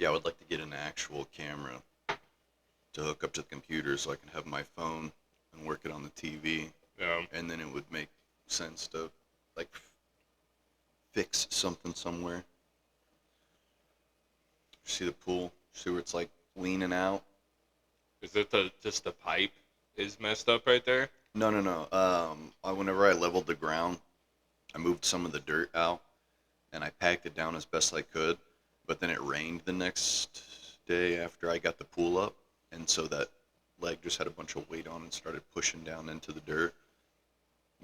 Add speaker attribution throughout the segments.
Speaker 1: Yeah, I would like to get an actual camera to hook up to the computer so I can have my phone and work it on the TV,
Speaker 2: Yeah.
Speaker 1: and then it would make sense to like fix something somewhere. See the pool? See where it's like leaning out?
Speaker 2: Is it just the pipe is messed up right there?
Speaker 1: No, no, no. Whenever I leveled the ground, I moved some of the dirt out and I packed it down as best I could. But then it rained the next day after I got the pool up, and so that leg just had a bunch of weight on and started pushing down into the dirt.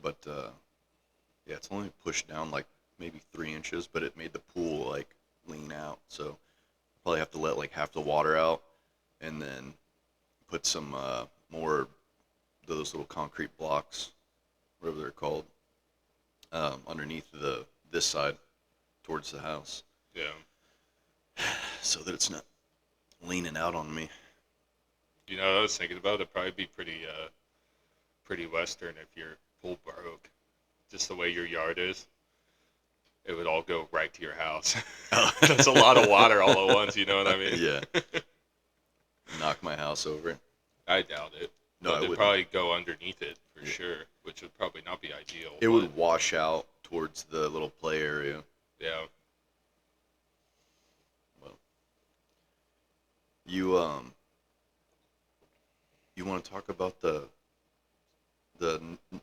Speaker 1: But yeah, it's only pushed down like maybe 3 inches, but it made the pool like lean out. So probably have to let like half the water out, and then put some more those little concrete blocks, whatever they're called, underneath the this side towards the house,
Speaker 2: Yeah.
Speaker 1: so that it's not leaning out on me.
Speaker 2: You know, I was thinking about it. Probably be pretty western if your pool broke. Just the way your yard is, it would all go right to your house.
Speaker 1: Oh.
Speaker 2: That's a lot of water all at once. You know what I mean?
Speaker 1: Yeah, knock my house over.
Speaker 2: I doubt it,
Speaker 1: No,
Speaker 2: but
Speaker 1: I
Speaker 2: they'd
Speaker 1: wouldn't.
Speaker 2: probably go underneath it for
Speaker 1: Yeah.
Speaker 2: sure, which would probably not be ideal.
Speaker 1: It
Speaker 2: But
Speaker 1: would wash out towards the little play area.
Speaker 2: yeah,
Speaker 1: Well, you you want to talk about the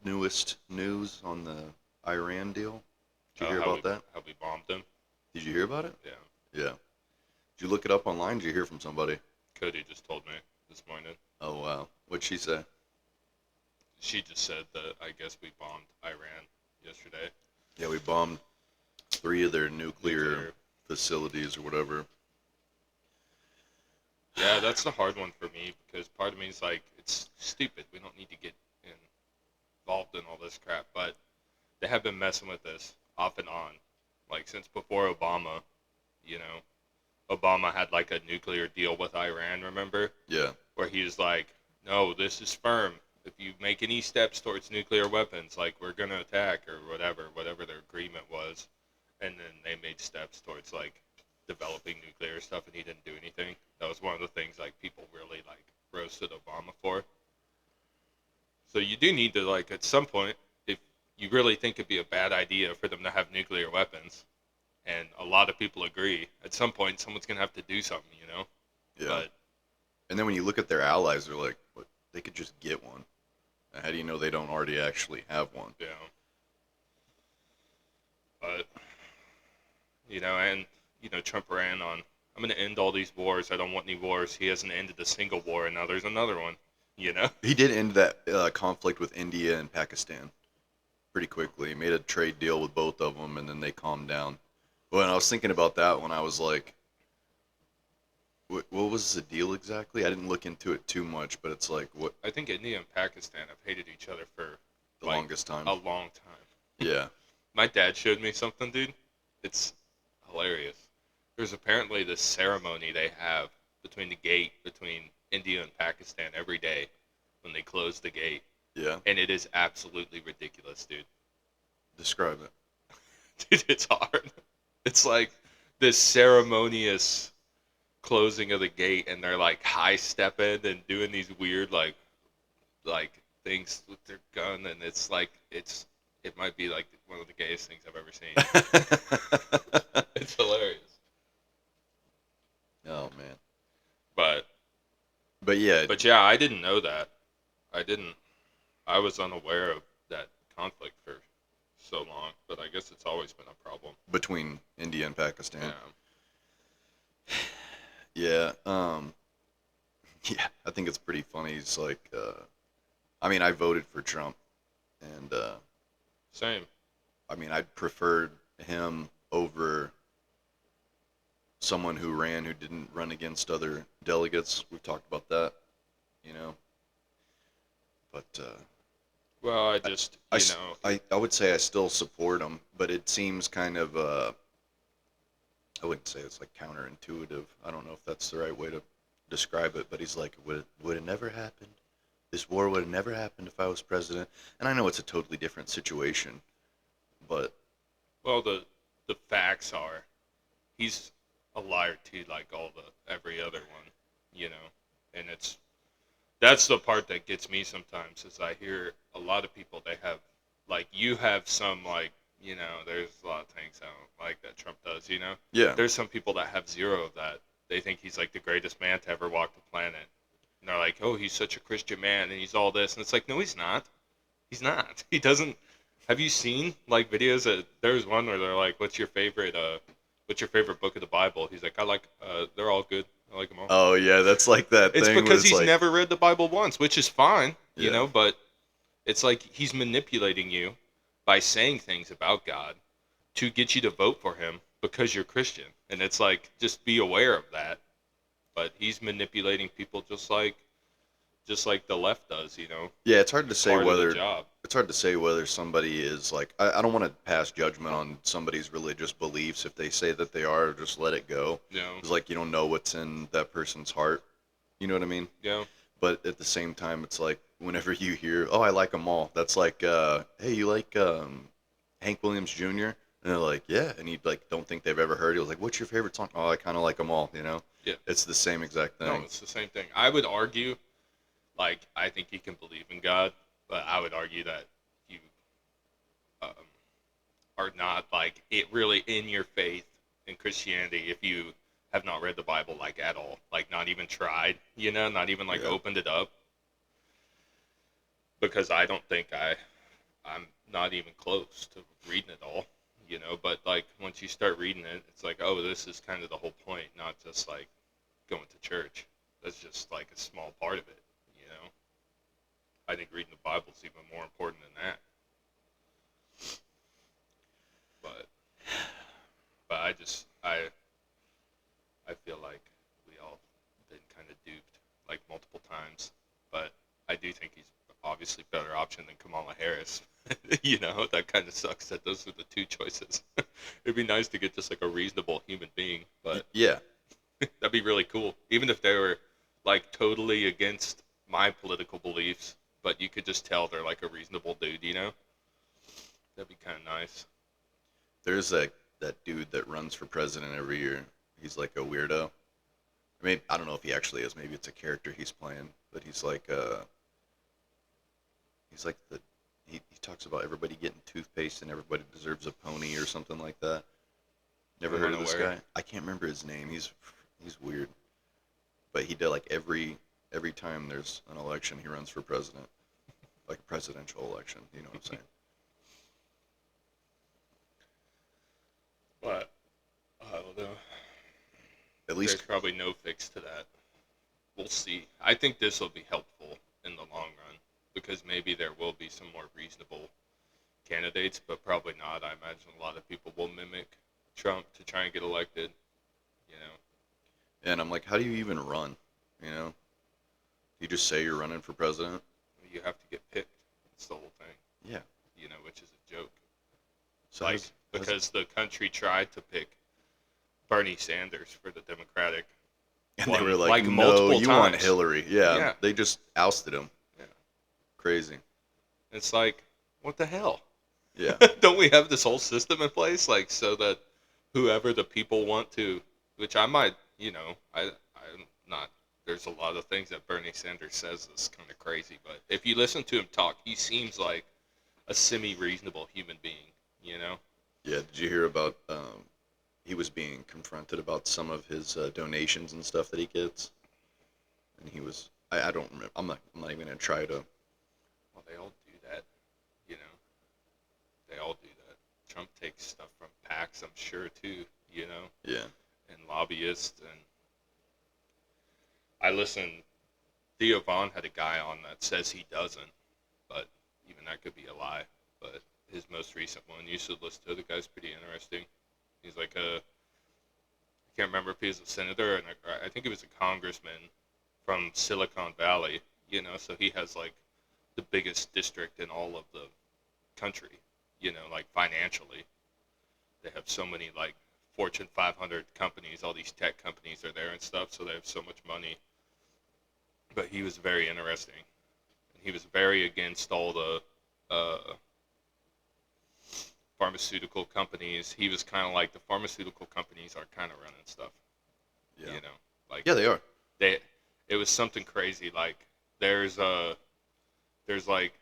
Speaker 1: newest news on the Iran deal? Did you hear
Speaker 2: how
Speaker 1: about that?
Speaker 2: we bombed them.
Speaker 1: Did you hear about it?
Speaker 2: Yeah,
Speaker 1: Yeah. Did you look it up online? Did you hear from somebody?
Speaker 2: Cody just told me this morning.
Speaker 1: Oh wow. What'd she say?
Speaker 2: She just said that I guess we bombed Iran yesterday.
Speaker 1: Yeah, we bombed 3 of their nuclear
Speaker 2: Nuclear.
Speaker 1: facilities or whatever.
Speaker 2: Yeah, that's the hard one for me because part of me is like, it's stupid. We don't need to get involved in all this crap. But they have been messing with this off and on, like since before Obama. You know, Obama had like a nuclear deal with Iran. Remember,
Speaker 1: Yeah.
Speaker 2: where he was like, "No, this is firm. If you make any steps towards nuclear weapons, like we're gonna attack or whatever their agreement was." And then they made steps towards like developing nuclear stuff, and he didn't do anything. That was one of the things like people really like roasted Obama for. So you do need to like at some point, if you really think it'd be a bad idea for them to have nuclear weapons, and a lot of people agree, at some point someone's gonna have to do something, you know.
Speaker 1: Yeah.
Speaker 2: But
Speaker 1: And then when you look at their allies, they're like, what? They could just get one. How do you know they don't already actually have one?
Speaker 2: yeah, but and Trump ran on, I'm gonna end all these wars. I don't want any wars. He hasn't ended a single war, and now there's another one. You know.
Speaker 1: He did end that conflict with India and Pakistan pretty quickly. He made a trade deal with both of them, and then they calmed down. Well, and I was thinking about that when I was like, what was the deal exactly? I didn't look into it too much, but it's like what
Speaker 2: I think India and Pakistan have hated each other for
Speaker 1: the
Speaker 2: like
Speaker 1: longest time.
Speaker 2: a long time.
Speaker 1: Yeah.
Speaker 2: My dad showed me something, dude. It's hilarious. There's apparently this ceremony they have between the gate between India and Pakistan every day when they close the gate,
Speaker 1: Yeah.
Speaker 2: and it is absolutely ridiculous, dude.
Speaker 1: Describe it.
Speaker 2: Dude, it's hard. It's like this ceremonious closing of the gate, and they're like high stepping and doing these weird like things with their gun, and it might be like one of the gayest things I've ever seen. It's hilarious.
Speaker 1: Oh man.
Speaker 2: But
Speaker 1: But yeah,
Speaker 2: but yeah, I didn't know that. I didn't. I was unaware of that conflict for so long, but I guess it's always been a problem.
Speaker 1: between India and Pakistan.
Speaker 2: Yeah.
Speaker 1: Yeah. Yeah, I think it's pretty funny. It's like, I mean, I voted for Trump, and
Speaker 2: Same.
Speaker 1: I mean, I preferred him over someone who didn't run against other delegates. We've talked about that, you know. But
Speaker 2: Well, I just
Speaker 1: I would say I still support him, but it seems kind of I wouldn't say it's like counterintuitive. I don't know if that's the right way to describe it, but he's like, would it never happened? This war would have never happened if I was president. And I know it's a totally different situation, but
Speaker 2: well the facts are he's a liar too, like every other one, you know. And that's the part that gets me sometimes is I hear a lot of people they have like you have some like there's a lot of things I don't like that Trump does, you know.
Speaker 1: Yeah.
Speaker 2: There's some people that have zero of that. They think he's like the greatest man to ever walk the planet. And they're like, oh, he's such a Christian man and he's all this, and it's like, no, he's not. He's not. He doesn't. Have you seen like videos that there's one where they're like, what's your favorite book of the Bible? He's like, I like they're all good. I like them all.
Speaker 1: Oh yeah, that's like that
Speaker 2: It's
Speaker 1: thing where
Speaker 2: because
Speaker 1: it's
Speaker 2: he's
Speaker 1: like,
Speaker 2: never read the Bible once, which is fine,
Speaker 1: yeah,
Speaker 2: but it's like he's manipulating you by saying things about God to get you to vote for him because you're Christian. And it's like, just be aware of that. But he's manipulating people just like the left does,
Speaker 1: yeah. It's hard to
Speaker 2: It's
Speaker 1: say
Speaker 2: part of the
Speaker 1: whether
Speaker 2: job.
Speaker 1: somebody is like. I don't want to pass judgment on somebody's religious beliefs if they say that they are. Just let it go.
Speaker 2: You know?
Speaker 1: It's like you don't know what's in that person's heart. You know what I mean?
Speaker 2: Yeah.
Speaker 1: But at the same time, it's like whenever you hear, "Oh, I like them all," that's like, "Hey, you like Hank Williams Jr.?" And they're like, "Yeah," and you like don't think they've ever heard it. He was like, "What's your favorite song?" "Oh, I kind of like them all." You know?
Speaker 2: Yeah.
Speaker 1: It's the same exact
Speaker 2: No,
Speaker 1: thing.
Speaker 2: it's the same thing. I would argue, like, I think you can believe in God, but I would argue that you um, are not, like, it really in your faith in Christianity if you have not read the Bible, like, at all. Like, not even tried, not even, like,
Speaker 1: Yeah.
Speaker 2: opened it up. Because I don't think I'm not even close to reading it all, but, like, once you start reading it, it's like, oh, this is kind of the whole point, not just, like, going to church. That's just, like, a small part of it. I think reading the Bible is even more important than that. But I feel like we all been kind of duped like multiple times. But I do think he's obviously a better option than Kamala Harris. That kind of sucks that those are the two choices. It'd be nice to get just like a reasonable human being, but
Speaker 1: Yeah.
Speaker 2: that'd be really cool. Even if they were like totally against my political beliefs, but you could just tell they're like a reasonable dude. That'd be kind of nice.
Speaker 1: There's that dude that runs for president every year. He's like a weirdo. I mean, I don't know if he actually is. Maybe it's a character he's playing, but he's like he talks about everybody getting toothpaste and everybody deserves a pony or something like that. Never
Speaker 2: I'm
Speaker 1: heard of this
Speaker 2: unaware.
Speaker 1: guy? I can't remember his name. He's weird. But he did like every time there's an election, he runs for president, like a presidential election. You know what I'm saying?
Speaker 2: But I don't know.
Speaker 1: At
Speaker 2: There's
Speaker 1: least,
Speaker 2: probably no fix to that. We'll see. I think this will be helpful in the long run because maybe there will be some more reasonable candidates, but probably not. I imagine a lot of people will mimic Trump to try and get elected. You know,
Speaker 1: and I'm like, how do you even run? You know, you just say you're running for president?
Speaker 2: you have to get picked. That's the whole thing.
Speaker 1: Yeah.
Speaker 2: Which is a joke.
Speaker 1: So
Speaker 2: Like because the country tried to pick Bernie Sanders for the Democratic
Speaker 1: and they
Speaker 2: one,
Speaker 1: were like,
Speaker 2: like
Speaker 1: no,
Speaker 2: multiple
Speaker 1: you want
Speaker 2: times.
Speaker 1: Hillary. Yeah,
Speaker 2: Yeah.
Speaker 1: they just ousted him.
Speaker 2: Yeah.
Speaker 1: Crazy.
Speaker 2: It's like, what the hell?
Speaker 1: Yeah.
Speaker 2: Don't we have this whole system in place, like, so that whoever the people want to, which I might, I'm not. There's a lot of things that Bernie Sanders says is kind of crazy, but if you listen to him talk, he seems like a semi-reasonable human being.
Speaker 1: Yeah. Did you hear about he was being confronted about some of his donations and stuff that he gets? And he was I don't remember. I'm not even gonna try to.
Speaker 2: Well, they all do that. You know, they all do that. Trump takes stuff from PACs, I'm sure too.
Speaker 1: Yeah.
Speaker 2: And lobbyists, and I listened. Theo Vaughn had a guy on that says he doesn't, but even that could be a lie. But his most recent one, you should listen to. The guy's pretty interesting. He's like I can't remember if he was a senator, and I think he was a congressman from Silicon Valley. So he has like the biggest district in all of the country. Like financially, they have so many like Fortune 500 companies. All these tech companies are there and stuff, so they have so much money. But he was very interesting. He was very against all the pharmaceutical companies. He was kind of like the pharmaceutical companies are kind of running stuff.
Speaker 1: Yeah.
Speaker 2: You know, like
Speaker 1: Yeah, they are.
Speaker 2: they, it was something crazy. Like there's like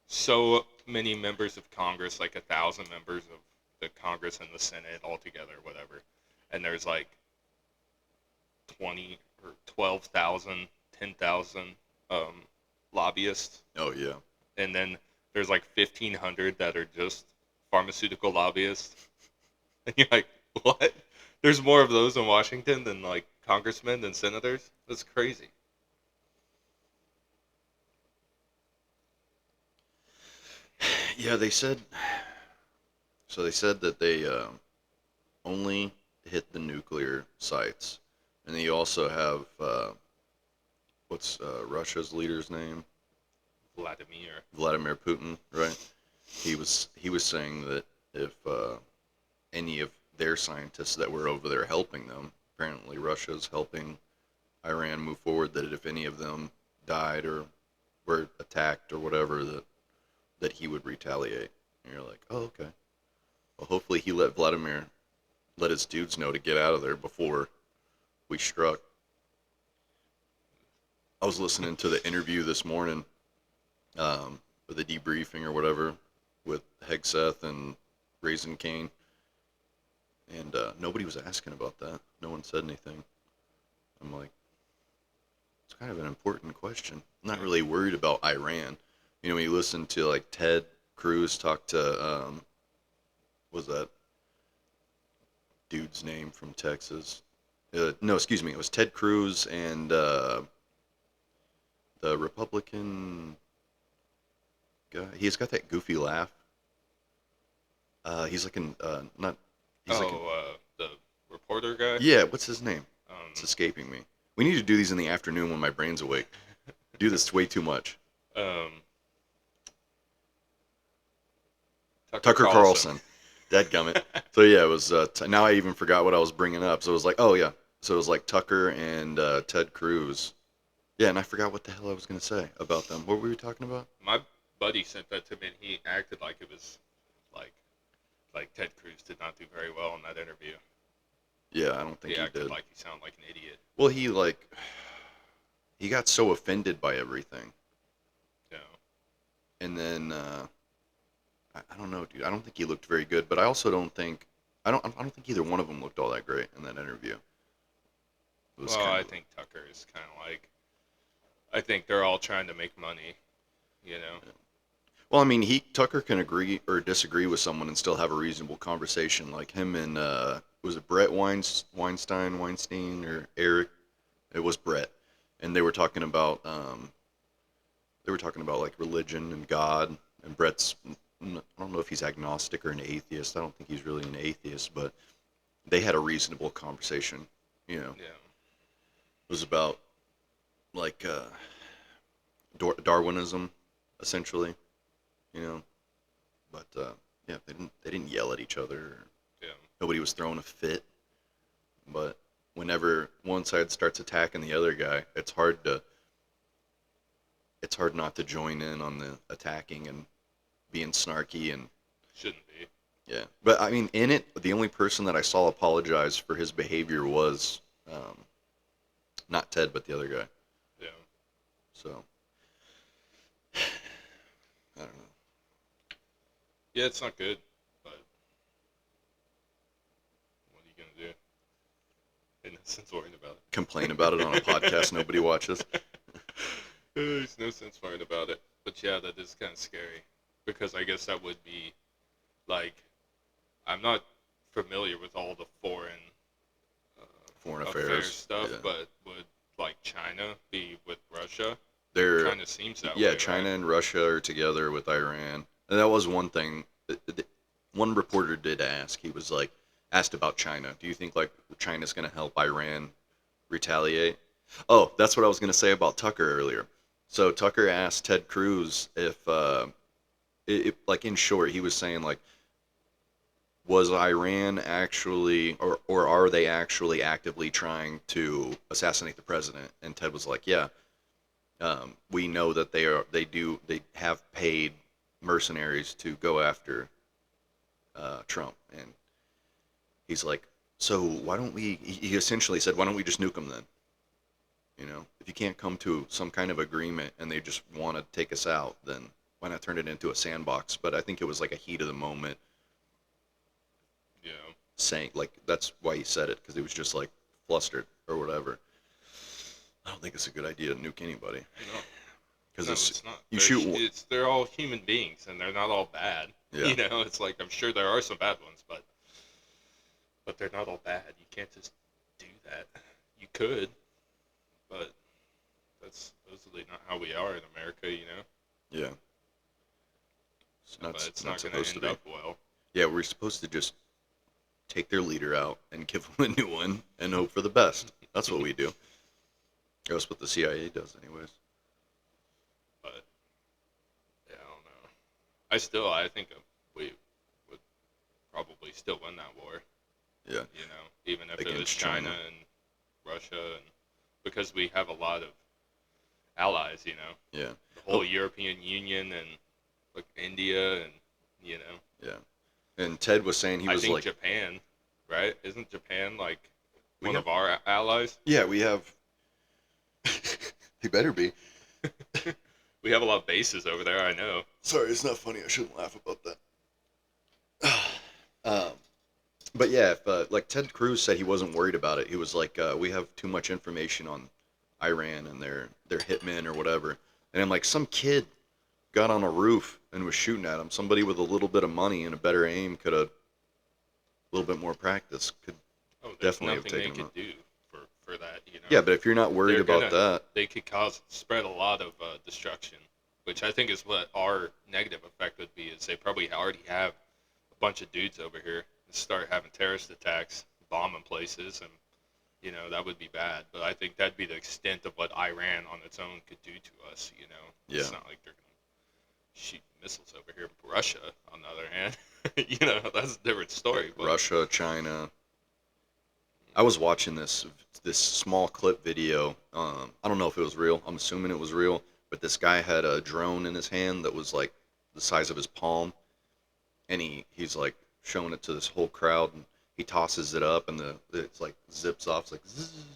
Speaker 2: so many members of Congress, like 1,000 members of the Congress and the Senate altogether, whatever, and there's like 20 or 12,000, 10,000 lobbyists,
Speaker 1: Oh yeah.
Speaker 2: and then there's like 1,500 that are just pharmaceutical lobbyists. And you're like, what? There's more of those in Washington than like congressmen and senators. That's crazy.
Speaker 1: Yeah, they said. So they said that they only hit the nuclear sites, and then you also have what's Russia's leader's name?
Speaker 2: Vladimir.
Speaker 1: Vladimir Putin, right? He was saying that if any of their scientists that were over there helping them, apparently Russia's helping Iran move forward, that if any of them died or were attacked or whatever, that he would retaliate. And you're like, oh, okay. Well, hopefully he let his dudes know to get out of there before we struck. I was listening to the interview this morning, or the debriefing or whatever, with Hegseth and Raisin Kane, and nobody was asking about that. No one said anything. I'm like, it's kind of an important question. I'm not really worried about Iran. You know, when you listen to like Ted Cruz talk to, what was that dude's name from Texas? No, excuse me. It was Ted Cruz and the Republican guy. He's got that goofy laugh. He's like an not. He's like an,
Speaker 2: The reporter guy.
Speaker 1: yeah. What's his name? It's
Speaker 2: Um,
Speaker 1: escaping me. We need to do these in the afternoon when my brain's awake. Do this way too much.
Speaker 2: um,
Speaker 1: Tucker Carlson. Dadgummit. So yeah, it was. Now I even forgot what I was bringing up. So it was like, oh yeah. So it was like Tucker and Ted Cruz. Yeah, and I forgot what the hell I was gonna say about them. What were we talking about?
Speaker 2: My buddy sent that to me, and he acted like it was like Ted Cruz did not do very well in that interview.
Speaker 1: Yeah, I don't think
Speaker 2: He
Speaker 1: he
Speaker 2: acted
Speaker 1: did.
Speaker 2: like he sounded like an idiot.
Speaker 1: Well, he got so offended by everything,
Speaker 2: You
Speaker 1: and then I don't know, dude. I don't think he looked very good, but I also don't think I don't think either one of them looked all that great in that interview. It was
Speaker 2: Well,
Speaker 1: kind
Speaker 2: I
Speaker 1: of
Speaker 2: think Tucker is kind of like, I think they're all trying to make money, you know.
Speaker 1: well, I mean, Tucker can agree or disagree with someone and still have a reasonable conversation. Like him and was it Brett Weinstein, or Eric? It was Brett, and they were talking about like religion and God, and I don't know if he's agnostic or an atheist. I don't think he's really an atheist, but they had a reasonable conversation. You know,
Speaker 2: Yeah.
Speaker 1: it was about like Darwinism, essentially. You know, but yeah, they didn't yell at each other.
Speaker 2: Yeah.
Speaker 1: Nobody was throwing a fit. But whenever one side starts attacking the other guy, it's hard not to join in on the attacking and being snarky and
Speaker 2: Shouldn't be.
Speaker 1: yeah. But I mean, in it, the only person that I saw apologize for his behavior was not Ted, but the other guy.
Speaker 2: Yeah.
Speaker 1: So I don't know.
Speaker 2: Yeah, it's not good, but what are you gonna do? In no sense worrying about it.
Speaker 1: Complain about it on a podcast nobody watches.
Speaker 2: There's no sense worrying about it. But yeah, that is kind of scary because I guess that would be like, I'm not familiar with all the
Speaker 1: Foreign
Speaker 2: affairs
Speaker 1: affairs
Speaker 2: stuff,
Speaker 1: yeah.
Speaker 2: but would like China be with Russia?
Speaker 1: They're
Speaker 2: Kind of seems that
Speaker 1: yeah,
Speaker 2: way.
Speaker 1: China
Speaker 2: Right?
Speaker 1: and Russia are together with Iran, and that was one thing. One reporter did ask. He was like asked about China. Do you think like China's going to help Iran retaliate? Oh, that's what I was going to say about Tucker earlier. So Tucker asked Ted Cruz if, like in short, he was saying like, was Iran actually, or are they actually actively trying to assassinate the president? And Ted was like, yeah. We know that they have paid mercenaries to go after Trump, and he's like, So why don't we? He essentially said, why don't we just nuke them then? You know, if you can't come to some kind of agreement and they just want to take us out, then why not turn it into a sandbox? But I think it was like a heat of the moment
Speaker 2: Yeah.
Speaker 1: saying, like, that's why he said it, because he was just like flustered or whatever. I don't think it's a good idea to nuke anybody
Speaker 2: No.
Speaker 1: because
Speaker 2: No, it's not.
Speaker 1: you shoot.
Speaker 2: They're all human beings, and they're not all bad.
Speaker 1: Yeah,
Speaker 2: It's like I'm sure there are some bad ones, but they're not all bad. You can't just do that. You could, but that's supposedly not how we are in America.
Speaker 1: yeah.
Speaker 2: But it's
Speaker 1: Not
Speaker 2: not going to
Speaker 1: supposed to
Speaker 2: end
Speaker 1: be.
Speaker 2: up well.
Speaker 1: Yeah, we're supposed to just take their leader out and give them a new one and hope for the best. That's what we do. That's what the CIA does, anyways.
Speaker 2: But yeah, I don't know. I think we would probably still win that war.
Speaker 1: Yeah,
Speaker 2: Even if it was
Speaker 1: against
Speaker 2: China
Speaker 1: China.
Speaker 2: and Russia, and because we have a lot of allies.
Speaker 1: Yeah.
Speaker 2: The whole European Union and like India and you know
Speaker 1: Yeah. And Ted was saying he
Speaker 2: I
Speaker 1: was
Speaker 2: think
Speaker 1: like,
Speaker 2: Japan, right? Isn't Japan like
Speaker 1: we
Speaker 2: one
Speaker 1: have,
Speaker 2: of our allies?
Speaker 1: yeah, we have. He better be.
Speaker 2: We have a lot of bases over there. I know.
Speaker 1: Sorry, it's not funny. I shouldn't laugh about that. um, but yeah, if, like Ted Cruz said, he wasn't worried about it. He was like, we have too much information on Iran and their hitmen or whatever. And I'm like, some kid got on a roof and was shooting at him. Somebody with a little bit of money and a better aim could have, a little bit more practice, could
Speaker 2: Oh, there's
Speaker 1: definitely have
Speaker 2: nothing they
Speaker 1: taken him
Speaker 2: could
Speaker 1: out.
Speaker 2: do for that.
Speaker 1: Yeah, but if you're not worried
Speaker 2: They're
Speaker 1: about
Speaker 2: gonna
Speaker 1: that,
Speaker 2: they could spread a lot of destruction, which I think is what our negative effect would be. Is they probably already have a bunch of dudes over here and start having terrorist attacks, bombing places, and that would be bad. But I think that'd be the extent of what Iran on its own could do to us.
Speaker 1: yeah,
Speaker 2: It's not like they're gonna shoot missiles over here. Russia, on the other hand, that's a different story. But
Speaker 1: Russia, China. I was watching this small clip video. I don't know if it was real. I'm assuming it was real. But this guy had a drone in his hand that was like the size of his palm, and he's like showing it to this whole crowd, and he tosses it up, and it's like zips off, it's like zzz,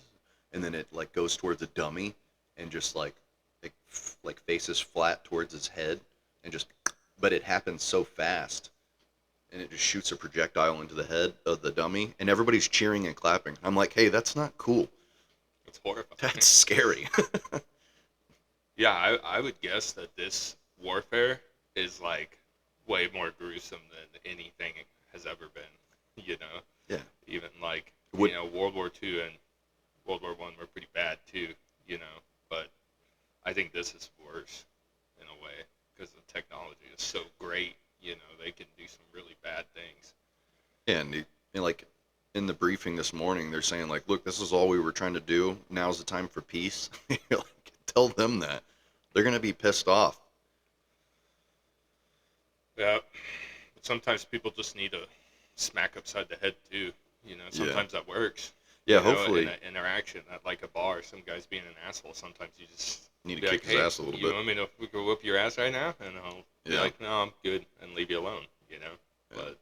Speaker 1: and then it like goes towards a dummy, and just like faces flat towards his head, and just, but it happens so fast and it just shoots a projectile into the head of the dummy, and everybody's cheering and clapping. I'm like, hey, that's not cool.
Speaker 2: it's horrifying.
Speaker 1: That's scary.
Speaker 2: Yeah, I would guess that this warfare is like way more gruesome than anything has ever been.
Speaker 1: Yeah.
Speaker 2: Even like
Speaker 1: Would
Speaker 2: World War II and World War One were pretty bad too. But I think this is worse in a way because the technology is so great. They can do some really bad things.
Speaker 1: and like in the briefing this morning, they're saying like, look, this is all we were trying to do. Now's the time for peace. Like, tell them that. They're gonna be pissed off.
Speaker 2: Yeah, but sometimes people just need a smack upside the head too.
Speaker 1: Yeah.
Speaker 2: Sometimes that works.
Speaker 1: Yeah.
Speaker 2: In
Speaker 1: Hopefully,
Speaker 2: an interaction at like a bar, some guy's being an asshole. Sometimes you just
Speaker 1: need to
Speaker 2: be
Speaker 1: kick
Speaker 2: like,
Speaker 1: his
Speaker 2: "Hey,
Speaker 1: ass a little
Speaker 2: you
Speaker 1: bit.
Speaker 2: want me to we can whoop your ass right now?" And I'll be
Speaker 1: Yeah.
Speaker 2: like, "No, I'm good," and leave you alone.
Speaker 1: Yeah.
Speaker 2: But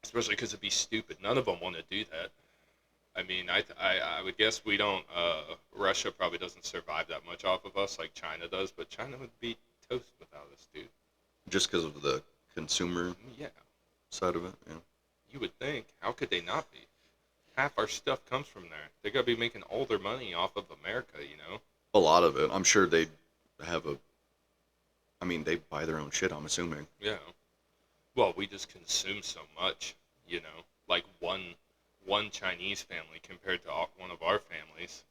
Speaker 2: especially because it'd be stupid. None of them want to do that. I mean, I would guess we don't. Russia probably doesn't survive that much off of us like China does, but China would be toast without us, dude.
Speaker 1: Just because of the consumer
Speaker 2: Yeah,
Speaker 1: side of it. Yeah.
Speaker 2: you would think. How could they not be? Half our stuff comes from there. They gotta be making all their money off of America.
Speaker 1: A lot of it. I'm sure they have a. I mean, they buy their own shit. I'm assuming.
Speaker 2: Yeah. Well, we just consume so much. Like one Chinese family compared to one of our families.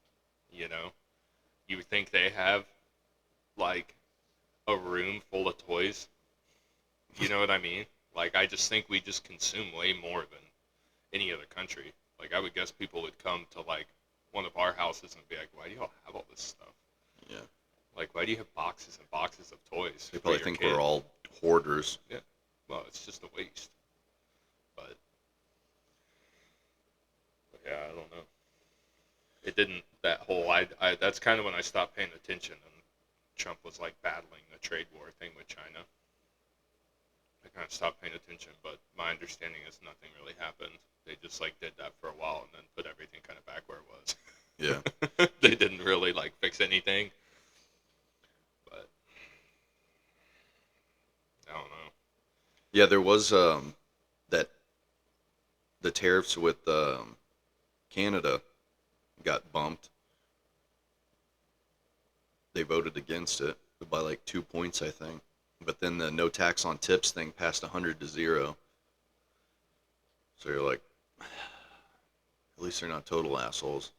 Speaker 2: You know, you would think they have like a room full of toys. You know what I mean? Like, I just think we just consume way more than any other country. Like, I would guess people would come to like one of our houses and be like, "Why do y'all have all this stuff?
Speaker 1: Yeah.
Speaker 2: Like, why do you have boxes and boxes of toys
Speaker 1: They
Speaker 2: for
Speaker 1: probably
Speaker 2: your
Speaker 1: think
Speaker 2: kid?"
Speaker 1: we're all hoarders.
Speaker 2: Yeah. Well, it's just a waste. But yeah, I don't know. It didn't. That whole that's kind of when I stopped paying attention, and Trump was like battling the trade war thing with China. I kind of stopped paying attention, but my understanding is nothing really happened. They just like did that for a while and then put everything kind of back where
Speaker 1: Yeah.
Speaker 2: it was. They didn't really like fix anything, but I don't know.
Speaker 1: Yeah, there was that the tariffs with Canada got bumped. They voted against it by like 2 points, I think. But then the no tax on tips thing passed 100 to 0. So you're like, at least they're not total assholes.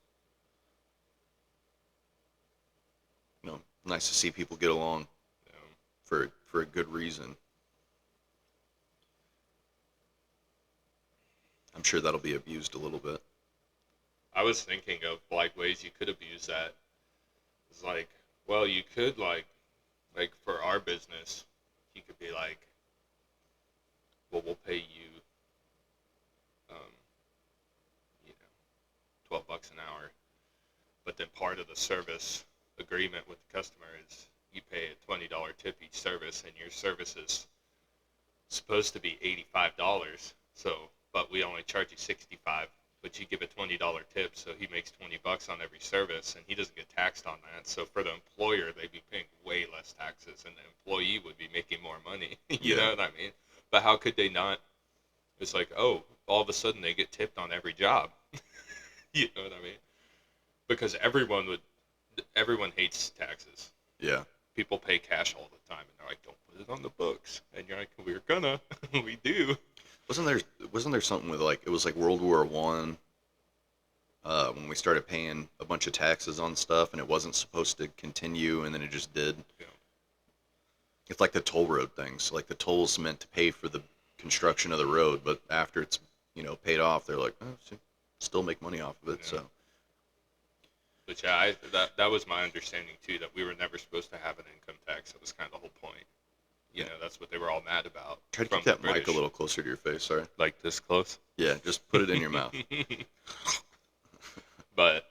Speaker 1: You know, nice to see people get along
Speaker 2: Um,
Speaker 1: for a good reason. I'm sure that'll be abused a little bit.
Speaker 2: I was thinking of like ways you could abuse that. It's like, well, you could like for our business, you could be like, well, we'll pay you, um, you know, $12 an hour, but then part of the service agreement with the customer is you pay a $20 tip each service, and your service is supposed to be $85. So, but we only charge you 65. But you give a $20 tip, so he makes $20 on every service, and he doesn't get taxed on that. So for the employer, they'd be paying way less taxes, and the employee would be making more money. You
Speaker 1: Yeah.
Speaker 2: know what I mean? But how could they not? It's like, oh, all of a sudden they get tipped on every job. You know what I mean? Because everyone hates taxes.
Speaker 1: Yeah.
Speaker 2: People pay cash all the time, and they're like, don't put it on the books. And you're like, we're gonna, we do.
Speaker 1: Wasn't there something with like it was like World War I, when we started paying a bunch of taxes on stuff and it wasn't supposed to continue and then it just did.
Speaker 2: You know,
Speaker 1: It's like the toll road things. Like the toll's meant to pay for the construction of the road, but after it's paid off, they're like, oh, still make money off of it.
Speaker 2: Yeah.
Speaker 1: So
Speaker 2: But yeah, that was my understanding too. That we were never supposed to have an income tax. That was kind of the whole point. You know, that's what they were all mad about.
Speaker 1: try to
Speaker 2: from
Speaker 1: keep that
Speaker 2: the
Speaker 1: mic a
Speaker 2: British.
Speaker 1: little closer to your face. Sorry.
Speaker 2: Like this close.
Speaker 1: Yeah, just put it in your mouth.
Speaker 2: But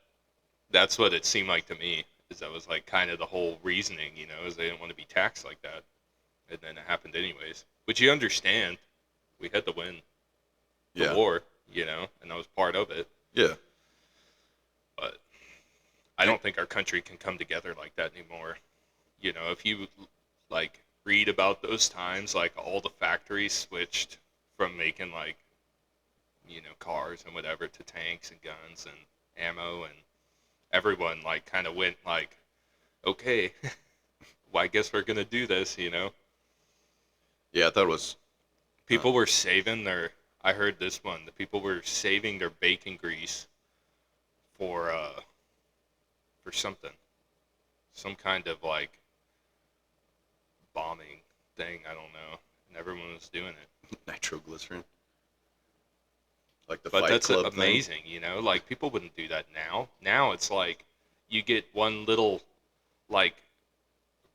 Speaker 2: that's what it seemed like to me. Is that was like kind of the whole reasoning. You know, is they didn't want to be taxed like that, and then it happened anyways. Which you understand. We had to win the
Speaker 1: Yeah.
Speaker 2: war. You know, and that was part of it.
Speaker 1: Yeah.
Speaker 2: But I don't think our country can come together like that anymore. You know, if you like read about those times, like all the factories switched from making like, cars and whatever to tanks and guns and ammo, and everyone like kind of went like, okay, well, I guess we're gonna do this.
Speaker 1: Yeah, I thought it was.
Speaker 2: People were saving their. I heard this one. The people were saving their bacon grease for something, some kind of like bombing thing. I don't know, and everyone was doing it.
Speaker 1: Nitroglycerin. Like the
Speaker 2: But
Speaker 1: Fight
Speaker 2: that's
Speaker 1: Club thing.
Speaker 2: amazing, Like people wouldn't do that now. Now it's like you get one little, like,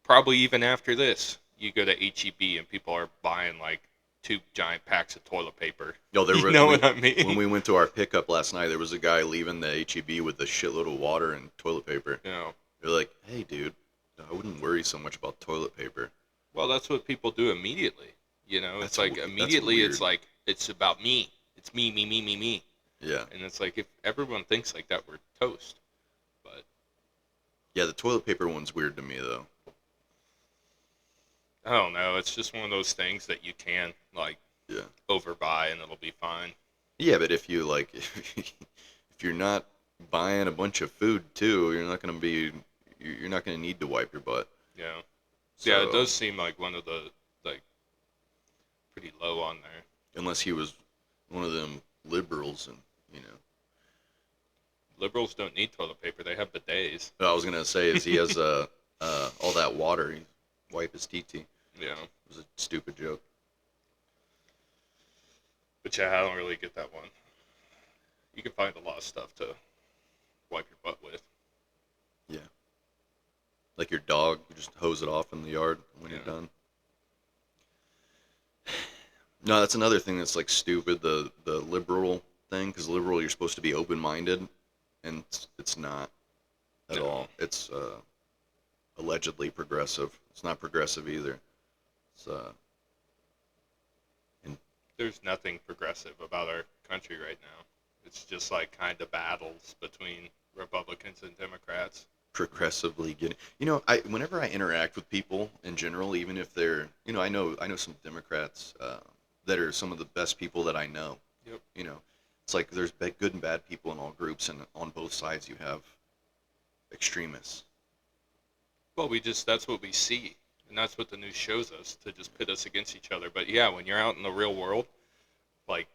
Speaker 2: probably even after this, you go to HEB and people are buying like 2 giant packs of toilet paper.
Speaker 1: No, there
Speaker 2: You
Speaker 1: were,
Speaker 2: know what I mean?
Speaker 1: when we went to our pickup last night, there was a guy leaving the HEB with a shitload of water and toilet paper. They're like, hey, dude, I wouldn't worry so much about toilet paper.
Speaker 2: Well, that's what people do immediately. It's
Speaker 1: That's
Speaker 2: like
Speaker 1: that's
Speaker 2: immediately
Speaker 1: weird.
Speaker 2: it's like it's about me. It's me, me, me, me, me.
Speaker 1: Yeah.
Speaker 2: And it's like if everyone thinks like that, we're toast. But
Speaker 1: Yeah, the toilet paper one's weird to me, though.
Speaker 2: I don't know. It's just one of those things that you can like
Speaker 1: Yeah.
Speaker 2: overbuy and it'll be fine.
Speaker 1: Yeah, but if you, like, if you're not buying a bunch of food, too, you're not going to need to wipe your butt.
Speaker 2: Yeah.
Speaker 1: So,
Speaker 2: Yeah, it does seem like one of the like pretty low on there.
Speaker 1: Unless he was one of them liberals and,
Speaker 2: Liberals don't need toilet paper. They have bidets.
Speaker 1: What I was going to say is he has all that water. He wipe his TT.
Speaker 2: Yeah.
Speaker 1: It was a stupid joke.
Speaker 2: But yeah, I don't really get that one. You can find a lot of stuff to wipe your butt with.
Speaker 1: Yeah. Like your dog, you just hose it off in the yard when
Speaker 2: Yeah.
Speaker 1: you're done. No, that's another thing that's like stupid, the liberal thing, because liberal, you're supposed to be open-minded, and it's not at
Speaker 2: No.
Speaker 1: all. It's allegedly progressive. It's not progressive either. It's
Speaker 2: There's nothing progressive about our country right now. It's just like kind of battles between Republicans and Democrats.
Speaker 1: Progressively getting, I whenever I interact with people in general, even if they're, I know some Democrats that are some of the best people that I know.
Speaker 2: Yep.
Speaker 1: It's like there's good and bad people in all groups, and on both sides you have extremists.
Speaker 2: Well, that's what we see, and that's what the news shows us to just pit us against each other. But yeah, when you're out in the real world, like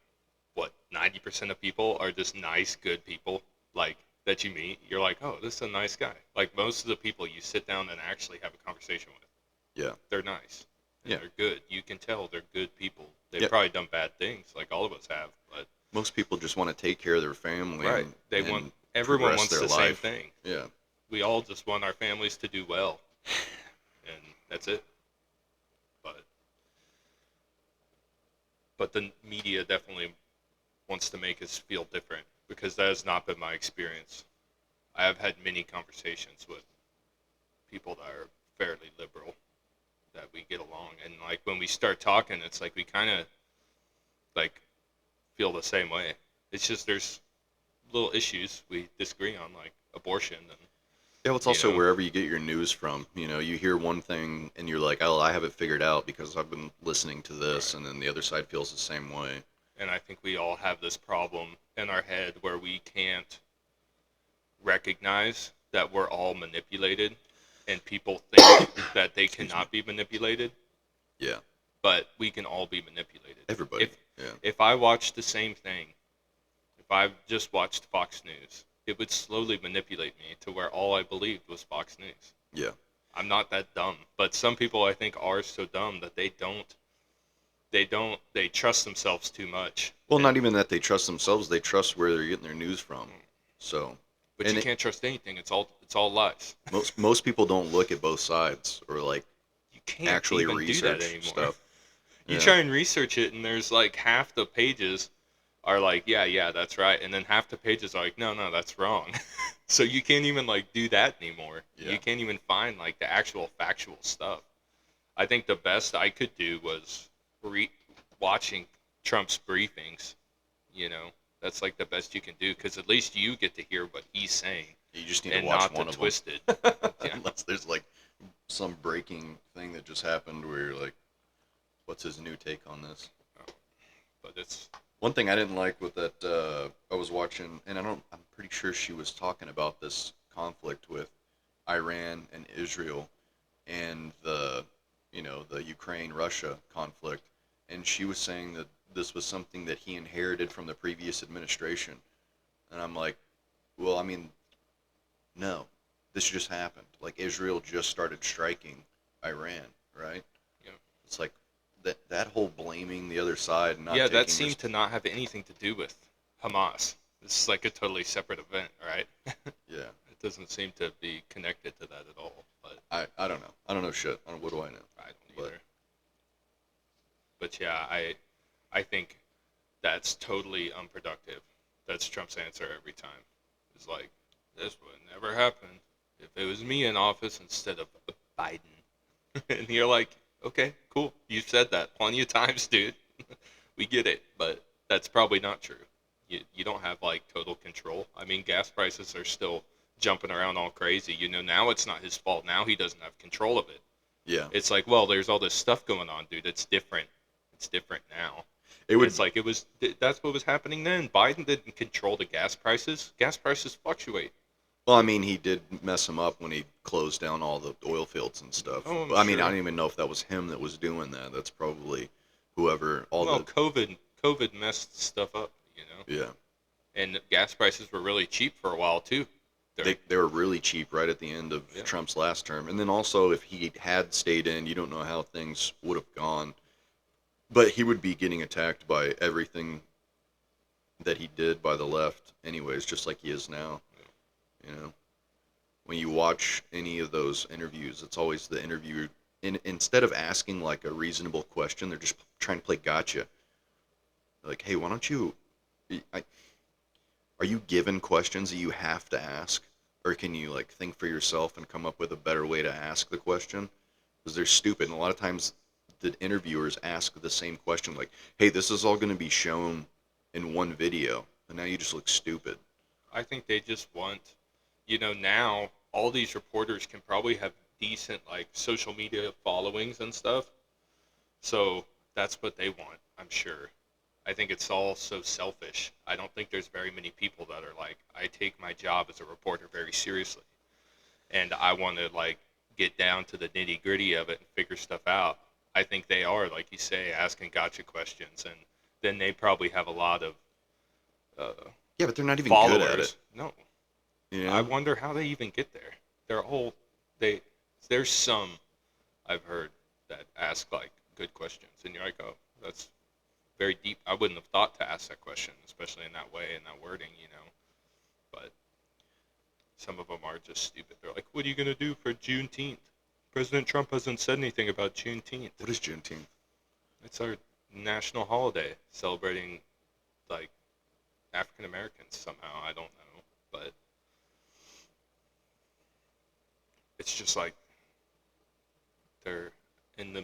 Speaker 2: what 90% of people are just nice, good people, like that you meet. You're like, oh, this is a nice guy. Like most of the people you sit down and actually have a conversation with,
Speaker 1: Yeah.
Speaker 2: they're nice and
Speaker 1: Yeah.
Speaker 2: they're good. You can tell they're good people. They've
Speaker 1: Yeah.
Speaker 2: probably done bad things, like all of us have, but
Speaker 1: Most people just want to take care of their family
Speaker 2: right.
Speaker 1: and,
Speaker 2: They want
Speaker 1: and
Speaker 2: everyone
Speaker 1: progress
Speaker 2: wants
Speaker 1: their
Speaker 2: the same
Speaker 1: life.
Speaker 2: thing.
Speaker 1: Yeah.
Speaker 2: We all just want our families to do well, and that's it. But the media definitely wants to make us feel different because that has not been my experience. I have had many conversations with people that are fairly liberal that we get along, and like when we start talking, it's like we kind of like feel the same way. It's just there's little issues we disagree on, like abortion and
Speaker 1: Yeah, well, it's
Speaker 2: you
Speaker 1: also
Speaker 2: know
Speaker 1: wherever you get your news from. You hear one thing and you're like, oh, I have it figured out because I've been listening to this,
Speaker 2: right.
Speaker 1: and then the other side feels the same way.
Speaker 2: And I think we all have this problem in our head where we can't recognize that we're all manipulated and people think that they
Speaker 1: Excuse me.
Speaker 2: cannot be manipulated,
Speaker 1: Yeah,
Speaker 2: but we can all be manipulated.
Speaker 1: everybody.
Speaker 2: If
Speaker 1: Yeah,
Speaker 2: if I watched the same thing, if I just watched Fox News, it would slowly manipulate me to where all I believed was Fox News.
Speaker 1: yeah.
Speaker 2: I'm not that dumb, but some people I think are so dumb that they trust themselves too much.
Speaker 1: Well,
Speaker 2: And
Speaker 1: not even that they trust themselves; they trust where they're getting their news from. So,
Speaker 2: but
Speaker 1: and
Speaker 2: you can't trust anything. It's all lies.
Speaker 1: most people don't look at both sides or like
Speaker 2: You can't
Speaker 1: actually
Speaker 2: even do that
Speaker 1: research
Speaker 2: anymore.
Speaker 1: stuff.
Speaker 2: You
Speaker 1: Yeah,
Speaker 2: try and research it, and there's like half the pages are like, yeah, that's right, and then half the pages are like, no, that's wrong. So you can't even like do that anymore.
Speaker 1: yeah.
Speaker 2: You can't even find like the actual factual stuff. I think the best I could do was watching Trump's briefings. You know, that's like the best you can do because at least you get to hear what he's saying
Speaker 1: You just need to
Speaker 2: and
Speaker 1: watch
Speaker 2: not the
Speaker 1: one of them,
Speaker 2: twisted. Yeah,
Speaker 1: unless there's like some breaking thing that just happened where you're like, "What's his new take on this?"
Speaker 2: but it's
Speaker 1: One thing I didn't like with that I was watching, and I'm pretty sure she was talking about this conflict with Iran and Israel and the Ukraine Russia conflict, and she was saying that this was something that he inherited from the previous administration, and I'm like, well, I mean, no, this just happened. Like Israel just started striking Iran, right?
Speaker 2: you know,
Speaker 1: It's like that whole blaming the other side and not
Speaker 2: yeah, that
Speaker 1: taking
Speaker 2: seemed to not have anything to do with Hamas. This is like a totally separate event, right?
Speaker 1: yeah.
Speaker 2: It doesn't seem to be connected to that at all. But
Speaker 1: I don't know. I don't know shit. What do I know?
Speaker 2: I don't
Speaker 1: But
Speaker 2: either. But yeah, I think that's totally unproductive. That's Trump's answer every time. It's like this would never happen if it was me in office instead of Biden. And you're like, okay, cool. You've said that plenty of times, dude. We get it, but that's probably not true. You don't have like total control. I mean, gas prices are still jumping around all crazy. Now it's not his fault. Now he doesn't have control of it.
Speaker 1: yeah,
Speaker 2: It's like, well, there's all this stuff going on, dude. It's different. It's different now.
Speaker 1: it
Speaker 2: And
Speaker 1: would.
Speaker 2: it's like that's what was happening then. Biden didn't control the gas prices. Gas prices fluctuate.
Speaker 1: Well, I mean, he did mess him up when he closed down all the oil fields and stuff.
Speaker 2: Oh, I'm
Speaker 1: I mean, I
Speaker 2: sure.
Speaker 1: don't even know if that was him that was doing that. That's probably whoever. All
Speaker 2: Well,
Speaker 1: the
Speaker 2: COVID messed stuff up,
Speaker 1: yeah.
Speaker 2: And gas prices were really cheap for a while too.
Speaker 1: They were really cheap right at the end of
Speaker 2: Yeah.
Speaker 1: Trump's last term, and then also if he had stayed in, you don't know how things would have gone. But he would be getting attacked by everything that he did by the left, anyways, just like he is now. You know, when you watch any of those interviews, it's always the interviewer. Instead of asking like a reasonable question, they're just trying to play gotcha. Like, hey, why don't you? I, are you given questions that you have to ask, or can you like think for yourself and come up with a better way to ask the question? Because they're stupid, and a lot of times the interviewers ask the same question, like, "Hey, this is all going to be shown in one video, and now you just look stupid."
Speaker 2: I think they just want, now all these reporters can probably have decent like social media followings and stuff. So that's what they want, I'm sure. I think it's all so selfish. I don't think there's very many people that are like, I take my job as a reporter very seriously, and I want to like get down to the nitty gritty of it and figure stuff out. I think they are, like you say, asking gotcha questions, and then they probably have a lot of
Speaker 1: Yeah, but they're not even good at it.
Speaker 2: followers. No,
Speaker 1: You
Speaker 2: I
Speaker 1: know?
Speaker 2: wonder how they even get there. They're all they. There's some I've heard that ask like good questions, and you're like, oh, that's very deep. I wouldn't have thought to ask that question, especially in that way and that wording. But some of them are just stupid. They're like, what are you gonna do for Juneteenth? President Trump hasn't said anything about Juneteenth.
Speaker 1: What is Juneteenth?
Speaker 2: It's our national holiday celebrating like African Americans somehow. I don't know, but it's just like they're in the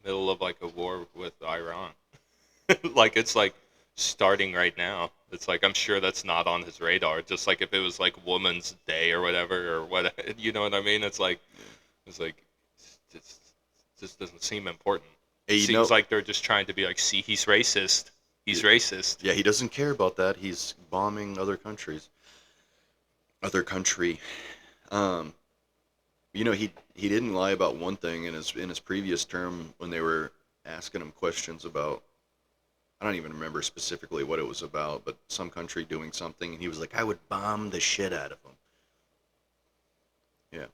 Speaker 2: middle of like a war with Iran. Like it's like starting right now. It's like I'm sure that's not on his radar. Just like if it was like Women's Day or whatever or what, you know what I mean? It's like just doesn't seem important.
Speaker 1: Hey,
Speaker 2: It seems like they're just trying to be like, see, he's racist. He's racist.
Speaker 1: yeah, he doesn't care about that. He's bombing other countries. Other country. Um, he didn't lie about one thing in his previous term when they were asking him questions about. I don't even remember specifically what it was about, but some country doing something, and he was like, "I would bomb the shit out of them." Yeah.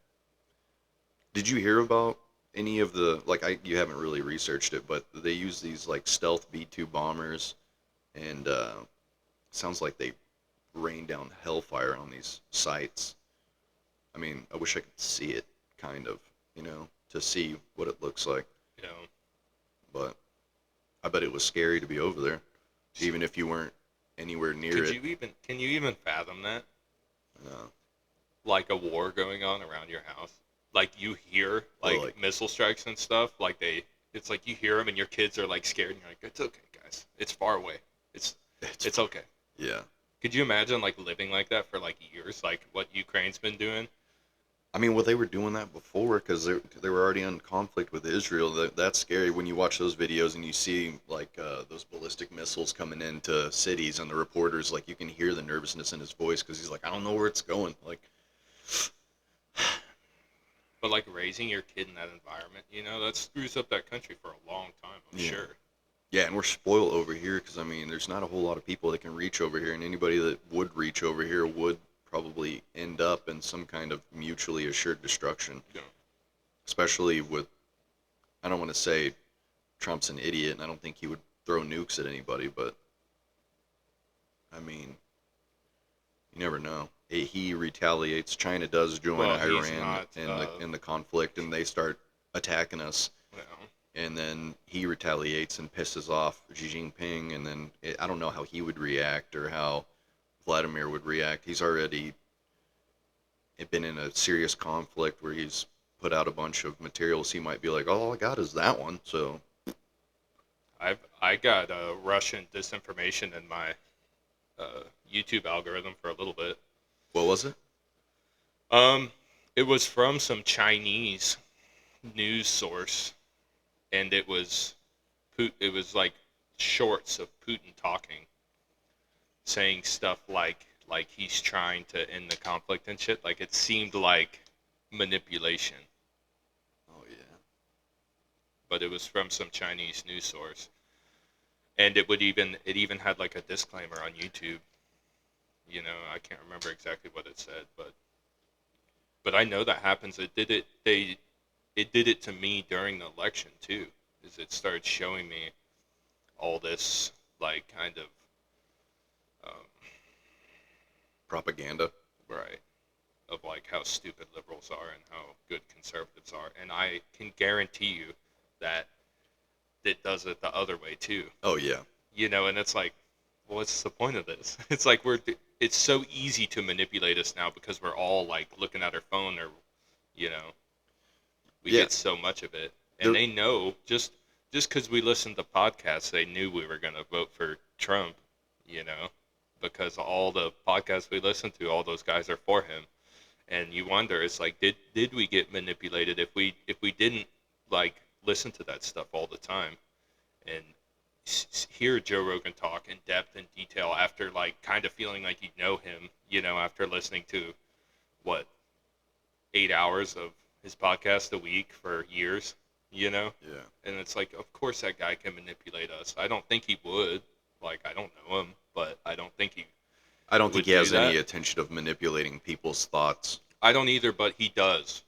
Speaker 1: Did you hear about any of the you haven't really researched it, but they use these like stealth B-2 bombers, and sounds like they rain down hellfire on these sites. I mean, I wish I could see it, kind of, to see what it looks like.
Speaker 2: You know,
Speaker 1: But I bet it was scary to be over there, even if you weren't anywhere near
Speaker 2: could
Speaker 1: it.
Speaker 2: you even can you even fathom that?
Speaker 1: No.
Speaker 2: Like a war going on around your house. Like you hear like,
Speaker 1: Well, like-
Speaker 2: missile strikes and stuff. It's like you hear them and your kids are like scared and you're like, it's okay, guys. It's far away. It's okay.
Speaker 1: Yeah.
Speaker 2: Could you imagine like living like that for like years, like what Ukraine's been doing?
Speaker 1: I mean, well, they were doing that before because they were already in conflict with Israel. That's scary when you watch those videos and you see like those ballistic missiles coming into cities, and the reporters, like, you can hear the nervousness in his voice because he's like, I don't know where it's going. Like,
Speaker 2: But like raising your kid in that environment, that screws up that country for a long time, I'm
Speaker 1: Yeah.
Speaker 2: sure.
Speaker 1: yeah, and we're spoiled over here because, I mean, there's not a whole lot of people that can reach over here, and anybody that would reach over here would probably end up in some kind of mutually assured destruction.
Speaker 2: Yeah.
Speaker 1: Especially with, I don't want to say Trump's an idiot, and I don't think he would throw nukes at anybody, but I mean, you never know. He retaliates. China does join
Speaker 2: Well, he's
Speaker 1: Iran
Speaker 2: not,
Speaker 1: in the conflict, and they start attacking us.
Speaker 2: Well,
Speaker 1: And then he retaliates and pisses off Xi Jinping, and then I don't know how he would react or how Vladimir would react. He's already been in a serious conflict where he's put out a bunch of materials. He might be like, "Oh, all I got is that one." So
Speaker 2: I got Russian disinformation in my YouTube algorithm for a little bit.
Speaker 1: what was it?
Speaker 2: It was from some Chinese news source, and it was like shorts of Putin talking, saying stuff like he's trying to end the conflict and shit. Like it seemed like manipulation,
Speaker 1: Oh yeah.
Speaker 2: but it was from some Chinese news source, and it even had like a disclaimer on YouTube. I can't remember exactly what it said, but I know that happens. It did it to me during the election too. Is it started showing me all this like kind of
Speaker 1: Propaganda.
Speaker 2: right of like how stupid liberals are and how good conservatives are, and I can guarantee you that it does it the other way too.
Speaker 1: Oh yeah.
Speaker 2: And it's like, well, what's the point of this? It's like it's so easy to manipulate us now because we're all like looking at our phone or, we
Speaker 1: Yeah.
Speaker 2: get so much of it, and
Speaker 1: There-
Speaker 2: they know just just because we listened to podcasts, they knew we were going to vote for Trump, you know, because all the podcasts we listen to, all those guys are for him. And you wonder, it's like, did we get manipulated if we didn't like listen to that stuff all the time and hear Joe Rogan talk in depth and detail after like kind of feeling like you know him, you know, after listening to what 8 hours of his podcast a week for years, you know?
Speaker 1: Yeah.
Speaker 2: And it's like, of course that guy can manipulate us. I don't think he would. Like, I don't know him, but I don't think he
Speaker 1: I don't think
Speaker 2: would
Speaker 1: he
Speaker 2: do
Speaker 1: has any
Speaker 2: that.
Speaker 1: intention of manipulating people's thoughts.
Speaker 2: I don't either, but he does.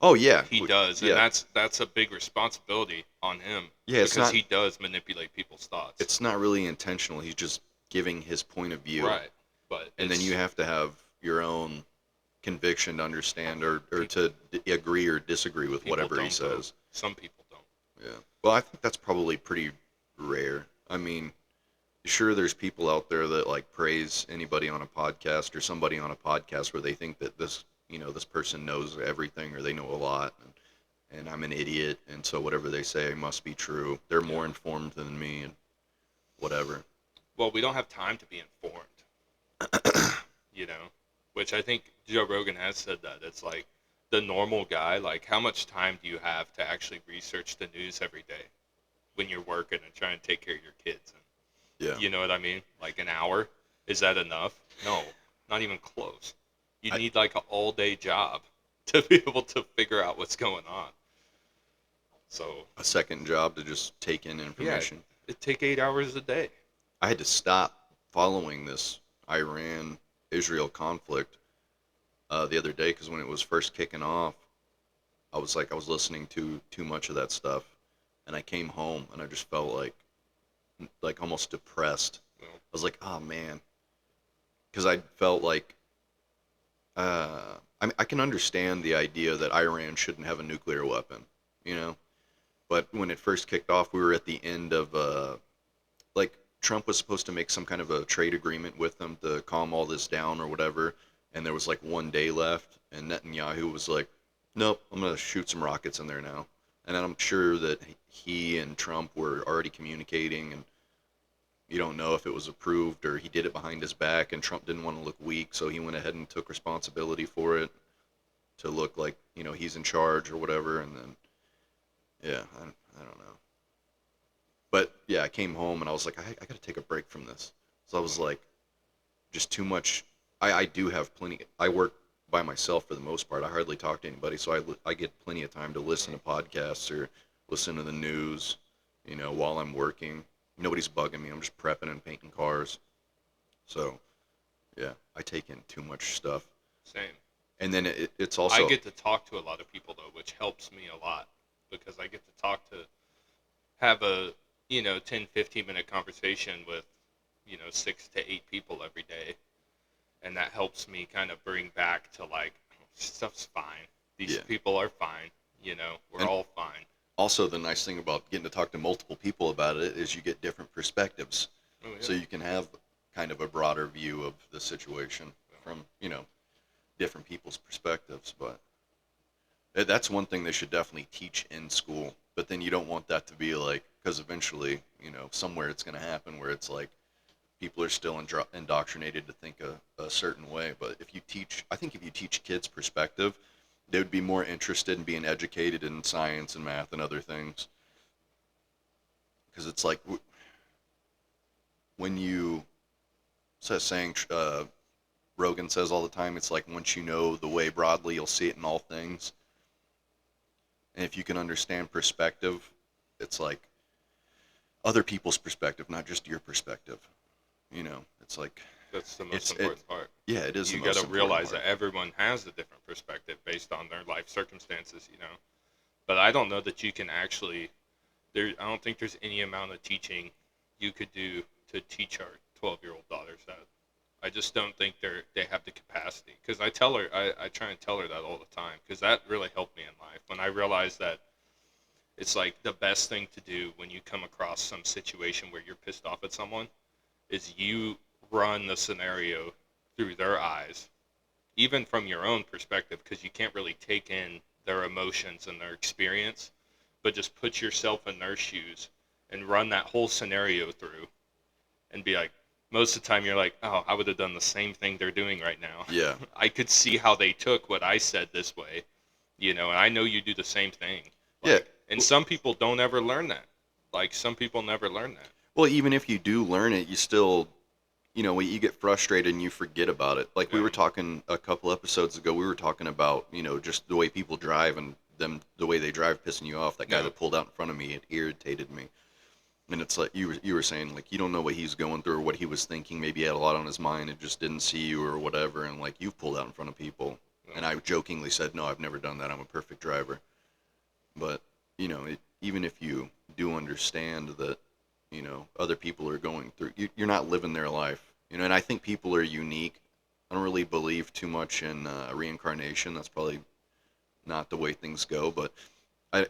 Speaker 1: Oh yeah,
Speaker 2: He does, and
Speaker 1: yeah,
Speaker 2: that's a big responsibility on him
Speaker 1: yeah. It's
Speaker 2: because
Speaker 1: not.
Speaker 2: he does manipulate people's thoughts.
Speaker 1: It's not really intentional. He's just giving his point of view,
Speaker 2: Right, but
Speaker 1: and then
Speaker 2: it's
Speaker 1: you have to have your own conviction to understand or to agree or disagree with
Speaker 2: people
Speaker 1: whatever he
Speaker 2: don't, though.
Speaker 1: says.
Speaker 2: Some people don't.
Speaker 1: Yeah. Well, I think that's probably pretty rare. I mean, sure, there's people out there that like praise anybody on a podcast or somebody on a podcast where they think that this person knows everything or they know a lot, and I'm an idiot, and so whatever they say must be true. They're more
Speaker 2: Yeah.
Speaker 1: informed than me, and whatever.
Speaker 2: Well, we don't have time to be informed, you know, which I think Joe Rogan has said that. It's like the normal guy, like how much time do you have to actually research the news every day when you're working and trying to take care of your kids? And,
Speaker 1: Yeah.
Speaker 2: you know what I mean? Like an hour? Is that enough? No, not even close. You
Speaker 1: I,
Speaker 2: need like an all-day job to be able to figure out what's going on. So,
Speaker 1: a second job to just take in
Speaker 2: yeah,
Speaker 1: information.
Speaker 2: it'd take 8 hours a day.
Speaker 1: I had to stop following this Iran-Israel conflict the other day because when it was first kicking off, I was listening to too much of that stuff, and I came home and I just felt like almost depressed.
Speaker 2: Well,
Speaker 1: I was like, oh man, because I felt like I can understand the idea that Iran shouldn't have a nuclear weapon, you know, but when it first kicked off, we were at the end of like Trump was supposed to make some kind of a trade agreement with them to calm all this down or whatever, and there was like one day left, and Netanyahu was like, "Nope, I'm gonna shoot some rockets in there now." And I'm sure that he and Trump were already communicating, and you don't know if it was approved or he did it behind his back, and Trump didn't want to look weak, so he went ahead and took responsibility for it to look like he's in charge or whatever, and then yeah, I don't know. But yeah, I came home and I was like, I got to take a break from this. So I was like, just too much. I do have plenty. I work by myself for the most part. I hardly talk to anybody, so I get plenty of time to listen to podcasts or listen to the news, while I'm working. Nobody's bugging me. I'm just prepping and painting cars. So yeah, I take in too much stuff.
Speaker 2: same.
Speaker 1: And then it's
Speaker 2: I
Speaker 1: also
Speaker 2: get to talk to a lot of people though, which helps me a lot because I get to have a 10-15 minute conversation with 6 to 8 people every day, and that helps me kind of bring back to like stuff's fine. These
Speaker 1: yeah.
Speaker 2: people are fine. We're
Speaker 1: And
Speaker 2: all fine.
Speaker 1: also the nice thing about getting to talk to multiple people about it is you get different perspectives.
Speaker 2: Oh yeah.
Speaker 1: So you can have kind of a broader view of the situation from, different people's perspectives. But that's one thing they should definitely teach in school. But then you don't want that to be like, because eventually, somewhere it's going to happen where it's like people are still indoctrinated to think a certain way. But I think if you teach kids perspective, they would be more interested in being educated in science and math and other things. Because it's like when you, it's that saying Rogan says all the time, it's like once you know the way broadly, you'll see it in all things. And if you can understand perspective, it's like other people's perspective, not just your perspective. It's like,
Speaker 2: That's the most important part.
Speaker 1: yeah, it is the
Speaker 2: You
Speaker 1: most
Speaker 2: got to
Speaker 1: important
Speaker 2: realize
Speaker 1: part.
Speaker 2: that everyone has a different perspective based on their life circumstances. But I don't know that you can actually. I don't think there's any amount of teaching you could do to teach our 12-year-old daughters that. I just don't think they have the capacity. Because I tell her, I try and tell her that all the time. Because that really helped me in life when I realized that it's like the best thing to do when you come across some situation where you're pissed off at someone is you run the scenario through their eyes, even from your own perspective, because you can't really take in their emotions and their experience. but just put yourself in their shoes and run that whole scenario through and be like, most of the time you're like, oh, I would have done the same thing they're doing right now.
Speaker 1: Yeah.
Speaker 2: I could see how they took what I said this way, and I know you do the same thing.
Speaker 1: Yeah.
Speaker 2: And some people don't ever learn that. Like, some people never learn that.
Speaker 1: Well, even if you do learn it, you still, you get frustrated and you forget about it. Like we
Speaker 2: Yeah.
Speaker 1: were talking a couple episodes ago, we were talking about, just the way people drive and the way they drive pissing you off. That guy
Speaker 2: Yeah.
Speaker 1: that pulled out in front of me, it irritated me. And it's like you were saying, like, you don't know what he's going through or what he was thinking. Maybe he had a lot on his mind and just didn't see you or whatever. And like, you've pulled out in front of people.
Speaker 2: Yeah.
Speaker 1: And I jokingly said, no, I've never done that. I'm a perfect driver. But, even if you do understand that, other people are going through, you're not living their life. And I think people are unique. I don't really believe too much in reincarnation. That's probably not the way things go. But I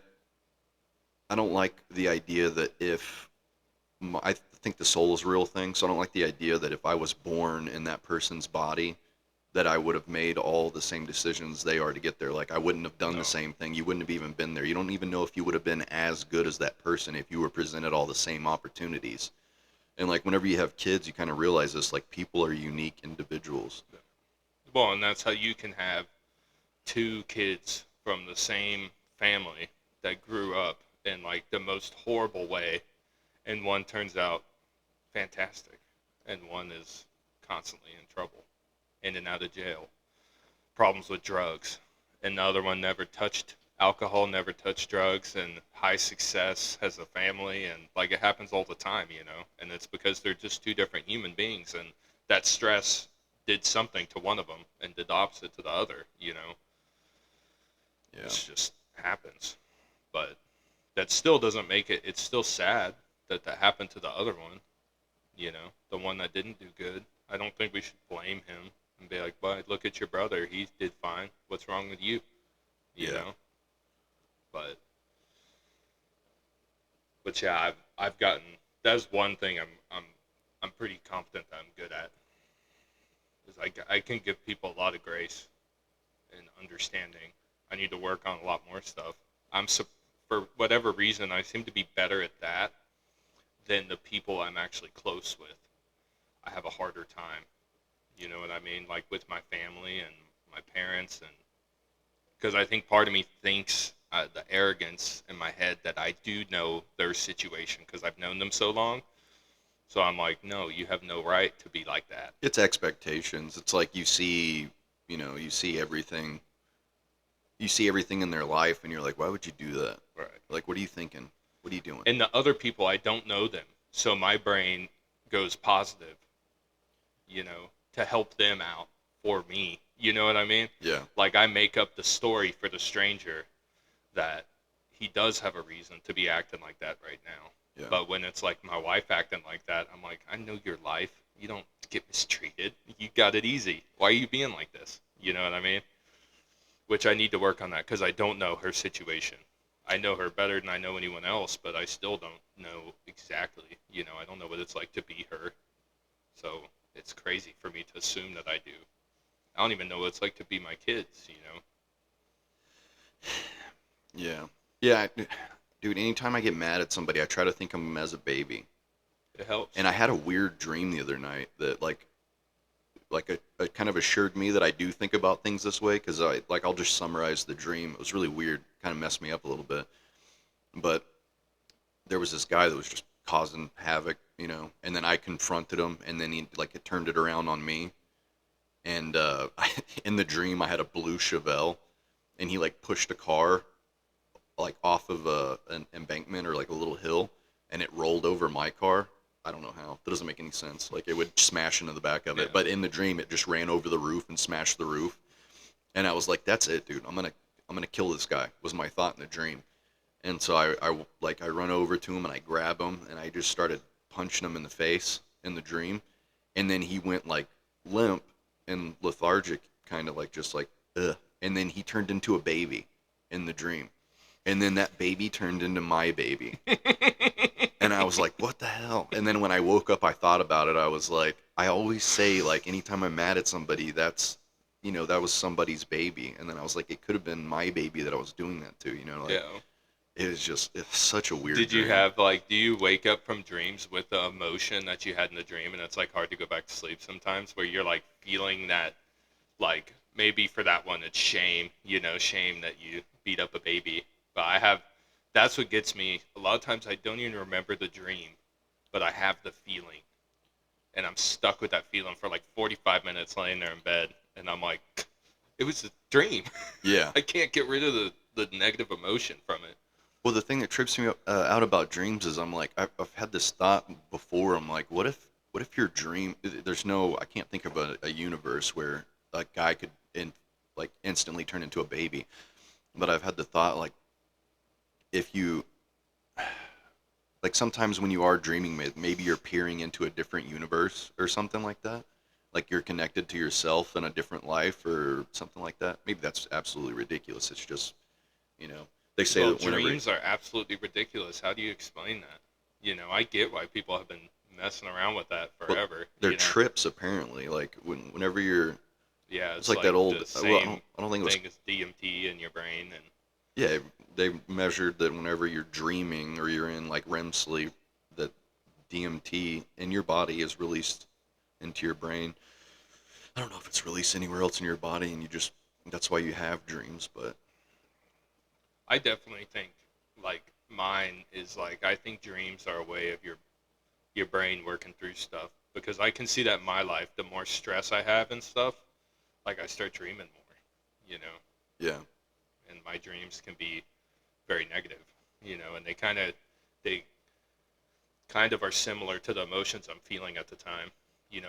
Speaker 1: don't like the idea that I think the soul is a real thing, so I don't like the idea that if I was born in that person's body, that I would have made all the same decisions they are to get there. Like, I wouldn't have done
Speaker 2: No.
Speaker 1: the same thing. You wouldn't have even been there. You don't even know if you would have been as good as that person if you were presented all the same opportunities. And, like, whenever you have kids, you kind of realize this, like, people are unique individuals.
Speaker 2: Well, and that's how you can have two kids from the same family that grew up in like the most horrible way, and one turns out fantastic, and one is constantly in trouble, in and out of jail, problems with drugs, and the other one never touched alcohol, never touched drugs, and high success, has a family, and like it happens all the time, and it's because they're just two different human beings, and that stress did something to one of them and did the opposite to the other.
Speaker 1: Yeah.
Speaker 2: It just happens. But that still doesn't make it, it's still sad that that happened to the other one, the one that didn't do good. I don't think we should blame him and be like, but look at your brother, he did fine. What's wrong with you? You
Speaker 1: Yeah.
Speaker 2: know? But yeah, I've gotten, that's one thing I'm pretty confident that I'm good at. Is I can give people a lot of grace and understanding. I need to work on a lot more stuff. For whatever reason, I seem to be better at that than the people I'm actually close with. I have a harder time. You know what I mean? Like with my family and my parents, and because I think part of me thinks the arrogance in my head that I do know their situation because I've known them so long. So I'm like, no, you have no right to be like that.
Speaker 1: It's expectations. It's like you see everything. You see everything in their life, and you're like, why would you do that?
Speaker 2: Right.
Speaker 1: Like, what are you thinking? What are you doing?
Speaker 2: And the other people, I don't know them. So my brain goes positive, to help them out for me. You know what I mean?
Speaker 1: Yeah.
Speaker 2: Like I make up the story for the stranger that he does have a reason to be acting like that right now.
Speaker 1: Yeah.
Speaker 2: But when it's like my wife acting like that, I'm like, I know your life. You don't get mistreated. You got it easy. Why are you being like this? You know what I mean? Which I need to work on that because I don't know her situation. I know her better than I know anyone else, but I still don't know exactly. I don't know what it's like to be her. So it's crazy for me to assume that I do. I don't even know what it's like to be my kids,
Speaker 1: Yeah. Yeah. Dude, anytime I get mad at somebody, I try to think of them as a baby.
Speaker 2: It helps.
Speaker 1: And I had a weird dream the other night that it kind of assured me that I do think about things this way, because I'll just summarize the dream. It was really weird, kind of messed me up a little bit. But there was this guy that was just causing havoc, and then I confronted him, and then it turned it around on me. And in the dream, I had a blue Chevelle, and he pushed a car off of an embankment or a little hill, and it rolled over my car. I don't know how. That doesn't make any sense. It would smash into the back of it.
Speaker 2: Yeah.
Speaker 1: But in the dream, it just ran over the roof and smashed the roof. And I was like, "That's it, dude. I'm gonna kill this guy." Was my thought in the dream. And so I run over to him and I grab him and I just started punching him in the face in the dream. And then he went limp and lethargic, kind of ugh. And then he turned into a baby in the dream. And then that baby turned into my baby. And I was like, what the hell? And then when I woke up, I thought about it. I was like, I always say, anytime I'm mad at somebody, that's, that was somebody's baby. And then I was like, it could have been my baby that I was doing that to,
Speaker 2: Yeah.
Speaker 1: it's such a weird
Speaker 2: Did you
Speaker 1: dream.
Speaker 2: have like, do you wake up from dreams with the emotion that you had in the dream, and it's like hard to go back to sleep sometimes, where you're like feeling that, like maybe for that one it's shame, shame that you beat up a baby. But that's what gets me. A lot of times I don't even remember the dream, but I have the feeling, and I'm stuck with that feeling for like 45 minutes laying there in bed, and I'm like, it was a dream.
Speaker 1: Yeah.
Speaker 2: I can't get rid of the negative emotion from it.
Speaker 1: Well, the thing that trips me out about dreams is I'm like, I've had this thought before. I'm like, what if your dream? There's no, I can't think of a universe where a guy could like instantly turn into a baby. But I've had the thought like, if you like sometimes when you are dreaming, maybe you're peering into a different universe or something like that. Like you're connected to yourself in a different life or something like that. Maybe that's absolutely ridiculous. It's just, you know, they say
Speaker 2: Well,
Speaker 1: that whenever
Speaker 2: dreams are absolutely ridiculous. How do you explain that? I get why people have been messing around with that
Speaker 1: well,
Speaker 2: forever.
Speaker 1: they're trips apparently. Like whenever you're,
Speaker 2: Yeah,
Speaker 1: it's
Speaker 2: it's
Speaker 1: like that
Speaker 2: like
Speaker 1: old.
Speaker 2: the
Speaker 1: Well,
Speaker 2: same
Speaker 1: I don't think it was.
Speaker 2: thing as DMT in your brain, and
Speaker 1: Yeah, they measured that whenever you're dreaming or you're in like REM sleep, that DMT in your body is released into your brain. I don't know if it's released anywhere else in your body, and you just that's why you have dreams. But
Speaker 2: I definitely think like mine is like I think dreams are a way of your brain working through stuff because I can see that in my life. The more stress I have and stuff, like I start dreaming more, you know,
Speaker 1: yeah,
Speaker 2: and my dreams can be very negative, and they kind of are similar to the emotions I'm feeling at the time,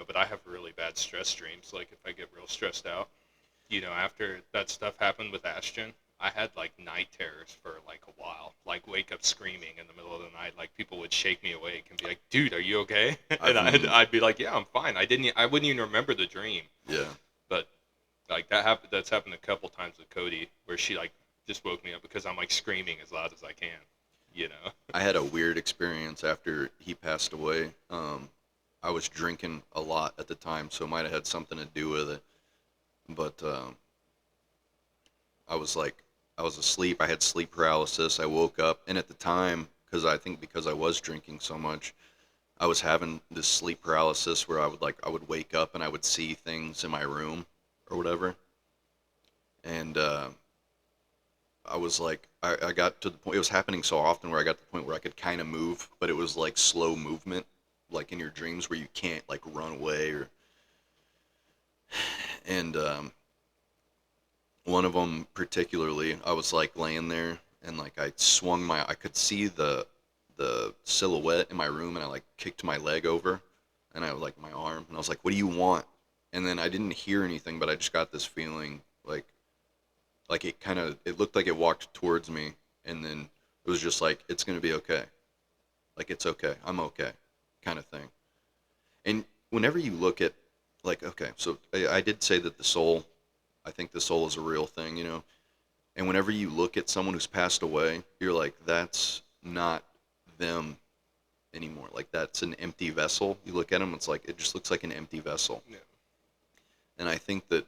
Speaker 2: but I have really bad stress dreams. Like if I get real stressed out, after that stuff happened with Ashton, I had like night terrors for like a while, like wake up screaming in the middle of the night, like people would shake me awake and be like, "Dude, are you okay?" And
Speaker 1: I've
Speaker 2: I'd be like, "Yeah, I'm fine." I wouldn't even remember the dream,
Speaker 1: yeah,
Speaker 2: but like that happened. That's happened a couple times with Cody, where she like just woke me up because I'm like screaming as loud as I can, you know.
Speaker 1: I had a weird experience after he passed away. I was drinking a lot at the time, so it might have had something to do with it. But I was like, I was asleep. I had sleep paralysis. I woke up, and at the time, because I think because I was drinking so much, I was having this sleep paralysis where I would wake up and I would see things in my room or whatever. And I was like, I got to the point. It was happening so often where I got to the point where I could kind of move, but it was like slow movement, like in your dreams where you can't like run away or. And one of them particularly, I was like laying there and like I could see the silhouette in my room, and I like kicked my leg over, and I like my arm, and I was like, "What do you want?" And then I didn't hear anything, but I just got this feeling like it looked like it walked towards me, and then it was just like it's gonna be okay, like it's okay, I'm okay, kind of thing. And whenever you look at like okay, so I did say that the soul, I think the soul is a real thing, you know. And whenever you look at someone who's passed away, you're like, that's not them anymore. Like that's an empty vessel. You look at them, it's like it just looks like an empty vessel.
Speaker 2: Yeah.
Speaker 1: And I think that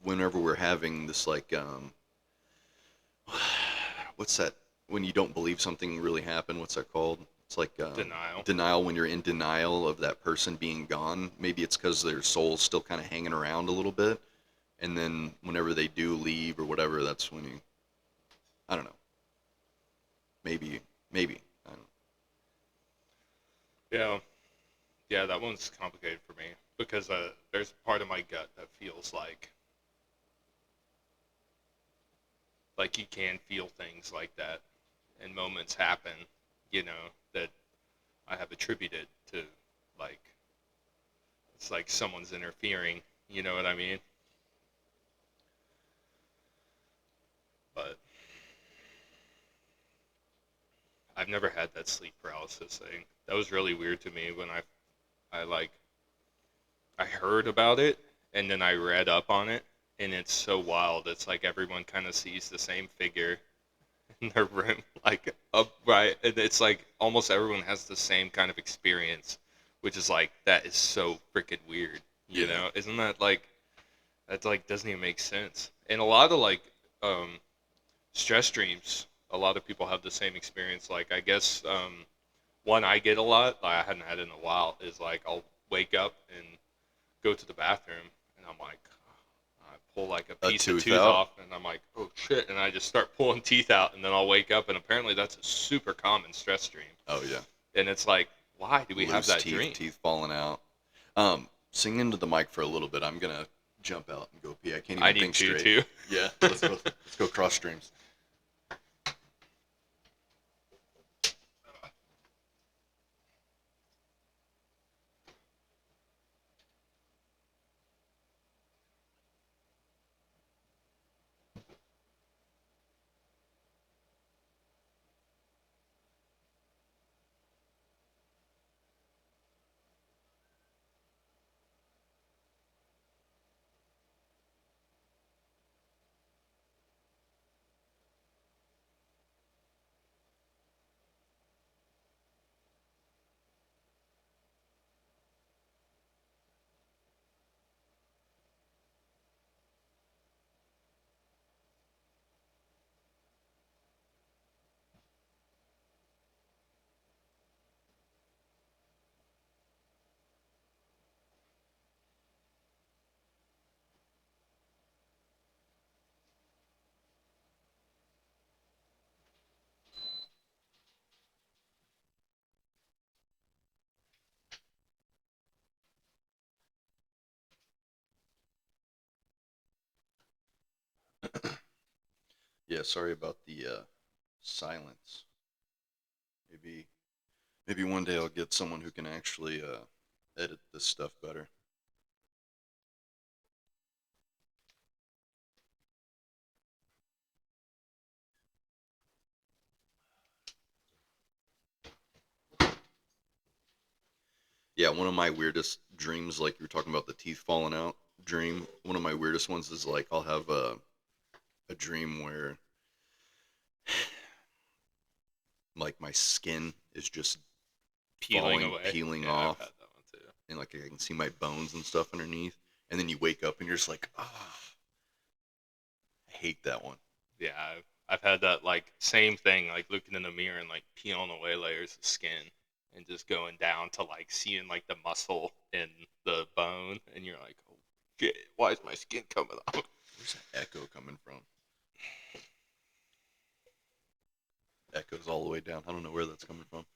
Speaker 1: whenever we're having this like, what's that? When you don't believe something really happened, what's that called? It's like
Speaker 2: Denial.
Speaker 1: denial. When you're in denial of that person being gone, maybe it's because their soul's still kind of hanging around a little bit. And then whenever they do leave or whatever, that's when you, I don't know. Maybe. I don't.
Speaker 2: Yeah. Yeah, that one's complicated for me because there's a part of my gut that feels like you can feel things like that, and moments happen, that I have attributed to like it's like someone's interfering. You know what I mean? But I've never had that sleep paralysis thing. That was really weird to me when I like I heard about it and then I read up on it, and it's so wild. It's like everyone kind of sees the same figure in their room, like upright, and it's like almost everyone has the same kind of experience, which is like that is so freaking weird.
Speaker 1: Yeah.
Speaker 2: Isn't that like that's like doesn't even make sense? And a lot of like stress dreams A lot of people have the same experience. Like I guess one I get a lot, I hadn't had it in a while, is like I'll wake up and go to the bathroom and I'm like, I pull like a
Speaker 1: A
Speaker 2: piece of
Speaker 1: tooth
Speaker 2: tooth
Speaker 1: out?
Speaker 2: off and I'm like, oh shit, and I just start pulling teeth out and then I'll wake up and apparently that's a super common stress dream.
Speaker 1: Oh yeah.
Speaker 2: And it's like, why do we have
Speaker 1: Loose
Speaker 2: that
Speaker 1: teeth,
Speaker 2: dream?
Speaker 1: teeth falling out. Sing into the mic for a little bit. I'm gonna jump out and go pee. I can't
Speaker 2: I
Speaker 1: even
Speaker 2: need
Speaker 1: think
Speaker 2: to
Speaker 1: straight.
Speaker 2: too.
Speaker 1: Yeah, let's go. Let's go cross streams. Yeah, sorry about the silence. Maybe maybe one day I'll get someone who can actually edit this stuff better. Yeah, one of my weirdest dreams, like you were talking about the teeth falling out dream. One of my weirdest ones is like I'll have a dream where like my skin is just
Speaker 2: Peeling
Speaker 1: falling,
Speaker 2: away.
Speaker 1: peeling
Speaker 2: Yeah, I've had
Speaker 1: off,
Speaker 2: that one too.
Speaker 1: and like I can see my bones and stuff underneath. And then you wake up and you're just like, ah, I hate that one.
Speaker 2: Yeah, I've had that like same thing, like looking in the mirror and like peeling away layers of skin and just going down to like seeing like the muscle in the bone, and you're like, oh shit, why is my skin coming off?
Speaker 1: Where's that echo coming from? Echoes all the way down. I don't know where that's coming from.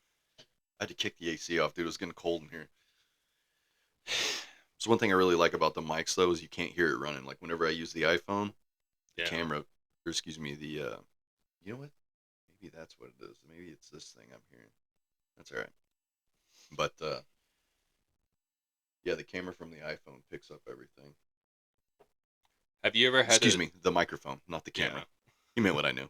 Speaker 1: I had to kick the AC off, dude. It was getting cold in here. So one thing I really like about the mics though is you can't hear it running. Like whenever I use the iPhone, the
Speaker 2: Yeah,
Speaker 1: camera, or excuse me, the you know what? Maybe that's what it is. Maybe it's this thing I'm hearing. That's all right. But yeah, the camera from the iPhone picks up everything.
Speaker 2: have you ever had
Speaker 1: Excuse
Speaker 2: a
Speaker 1: me, the microphone, not the
Speaker 2: yeah?
Speaker 1: camera. You meant what I knew.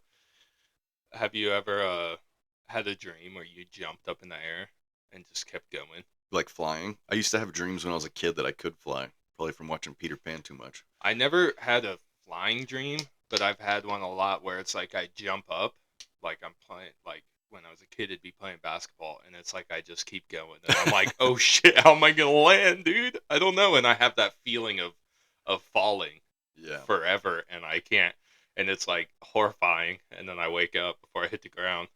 Speaker 2: Have you ever had a dream where you jumped up in the air and just kept going?
Speaker 1: Like flying. I used to have dreams when I was a kid that I could fly. Probably from watching Peter Pan too much.
Speaker 2: I never had a flying dream, but I've had one a lot where it's like I jump up, like I'm playing, like when I was a kid, I'd be playing basketball, and it's like I just keep going, and I'm like, oh shit, how am I gonna land, dude? I don't know, and I have that feeling of falling
Speaker 1: Yeah.
Speaker 2: forever, and I can't, and it's like horrifying, and then I wake up before I hit the ground.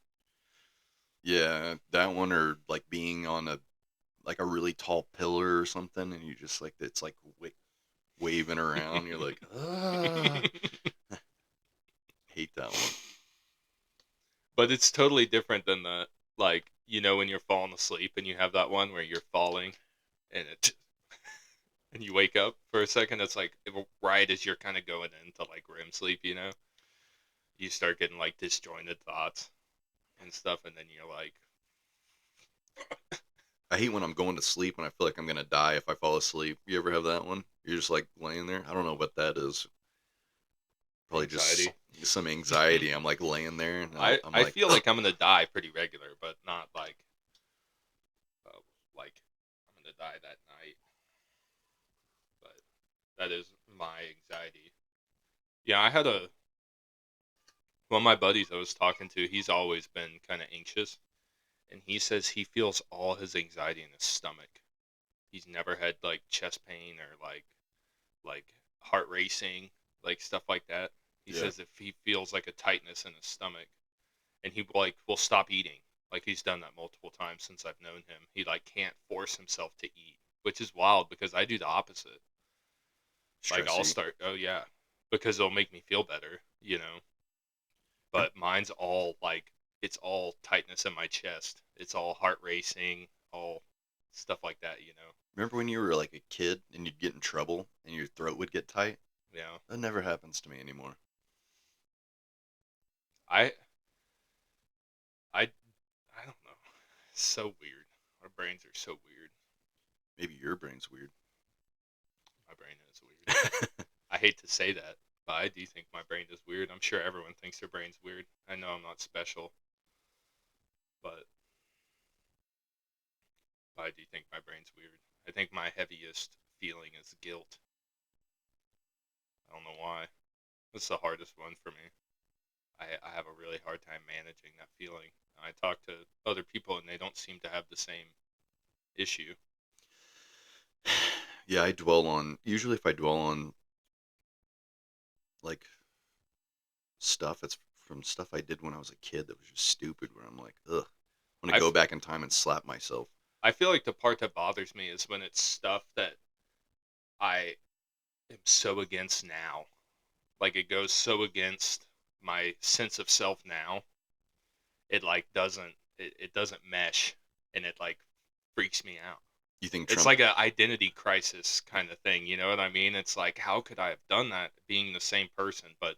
Speaker 1: Yeah, that one or like being on a like a really tall pillar or something, and you just like it's like waving around. You're like, ah, hate that one.
Speaker 2: But it's totally different than the like when you're falling asleep and you have that one where you're falling and it and you wake up for a second. It's like right as you're kind of going into like REM sleep, you start getting like disjointed thoughts and stuff, and then you're like,
Speaker 1: I hate when I'm going to sleep and I feel like I'm gonna die if I fall asleep. You ever have that one? You're just like laying there. I don't know what that is. Probably just
Speaker 2: anxiety.
Speaker 1: some anxiety. I'm like laying there and I'm
Speaker 2: I
Speaker 1: like,
Speaker 2: feel like I'm gonna die pretty regular, but not like I'm gonna die that night. But that is my anxiety. Yeah, I had one of my buddies I was talking to. He's always been kind of anxious, and he says he feels all his anxiety in his stomach. He's never had like chest pain or like heart racing, like stuff like that. He
Speaker 1: yeah,
Speaker 2: says if he feels like a tightness in his stomach, and he like will stop eating. Like he's done that multiple times since I've known him. He like can't force himself to eat, which is wild because I do the opposite. Like I'll
Speaker 1: Stressy.
Speaker 2: start, oh yeah, because it'll make me feel better, you know. But mine's all like it's all tightness in my chest. It's all heart racing, all stuff like that, you know.
Speaker 1: Remember when you were like a kid and you'd get in trouble and your throat would get tight?
Speaker 2: Yeah.
Speaker 1: That never happens to me anymore.
Speaker 2: I I I don't know. It's so weird. Our brains are so weird.
Speaker 1: Maybe your brain's weird.
Speaker 2: My brain is weird. I hate to say that, but I do think my brain is weird. I'm sure everyone thinks their brain's weird. I know I'm not special, but I do think my brain's weird. I think my heaviest feeling is guilt. I don't know why. It's the hardest one for me. I have a really hard time managing that feeling. I talk to other people and they don't seem to have the same issue.
Speaker 1: Yeah, usually if I dwell on like stuff, it's from stuff I did when I was a kid that was just stupid, where I'm like, ugh, I want to
Speaker 2: I,
Speaker 1: go back in time and slap myself.
Speaker 2: I feel like the part that bothers me is when it's stuff that I am so against now. Like it goes so against my sense of self now. It like it doesn't mesh and it like freaks me out.
Speaker 1: You think
Speaker 2: It's
Speaker 1: Trump
Speaker 2: like a identity crisis kind of thing, you know what I mean? It's like how could I have done that being the same person, but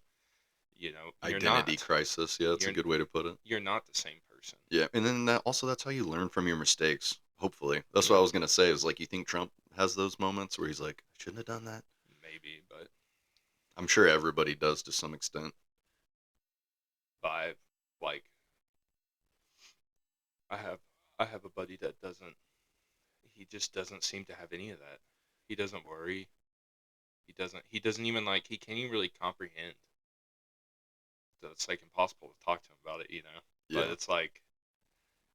Speaker 2: you know, you're
Speaker 1: identity
Speaker 2: not.
Speaker 1: crisis? Yeah, that's a
Speaker 2: You're
Speaker 1: good way to put it.
Speaker 2: you're not the same person.
Speaker 1: Yeah, and then that's how you learn from your mistakes. Hopefully, that's what I
Speaker 2: Yeah,
Speaker 1: was gonna say. Is like you think Trump has those moments where he's like, I shouldn't have done that.
Speaker 2: maybe,
Speaker 1: I'm sure everybody does to some extent.
Speaker 2: but like I have I have a buddy that doesn't he just doesn't seem to have any of that. He doesn't worry. He doesn't even like he can't even really comprehend. So it's like impossible to talk to him about it, you know. But
Speaker 1: Yeah,
Speaker 2: it's like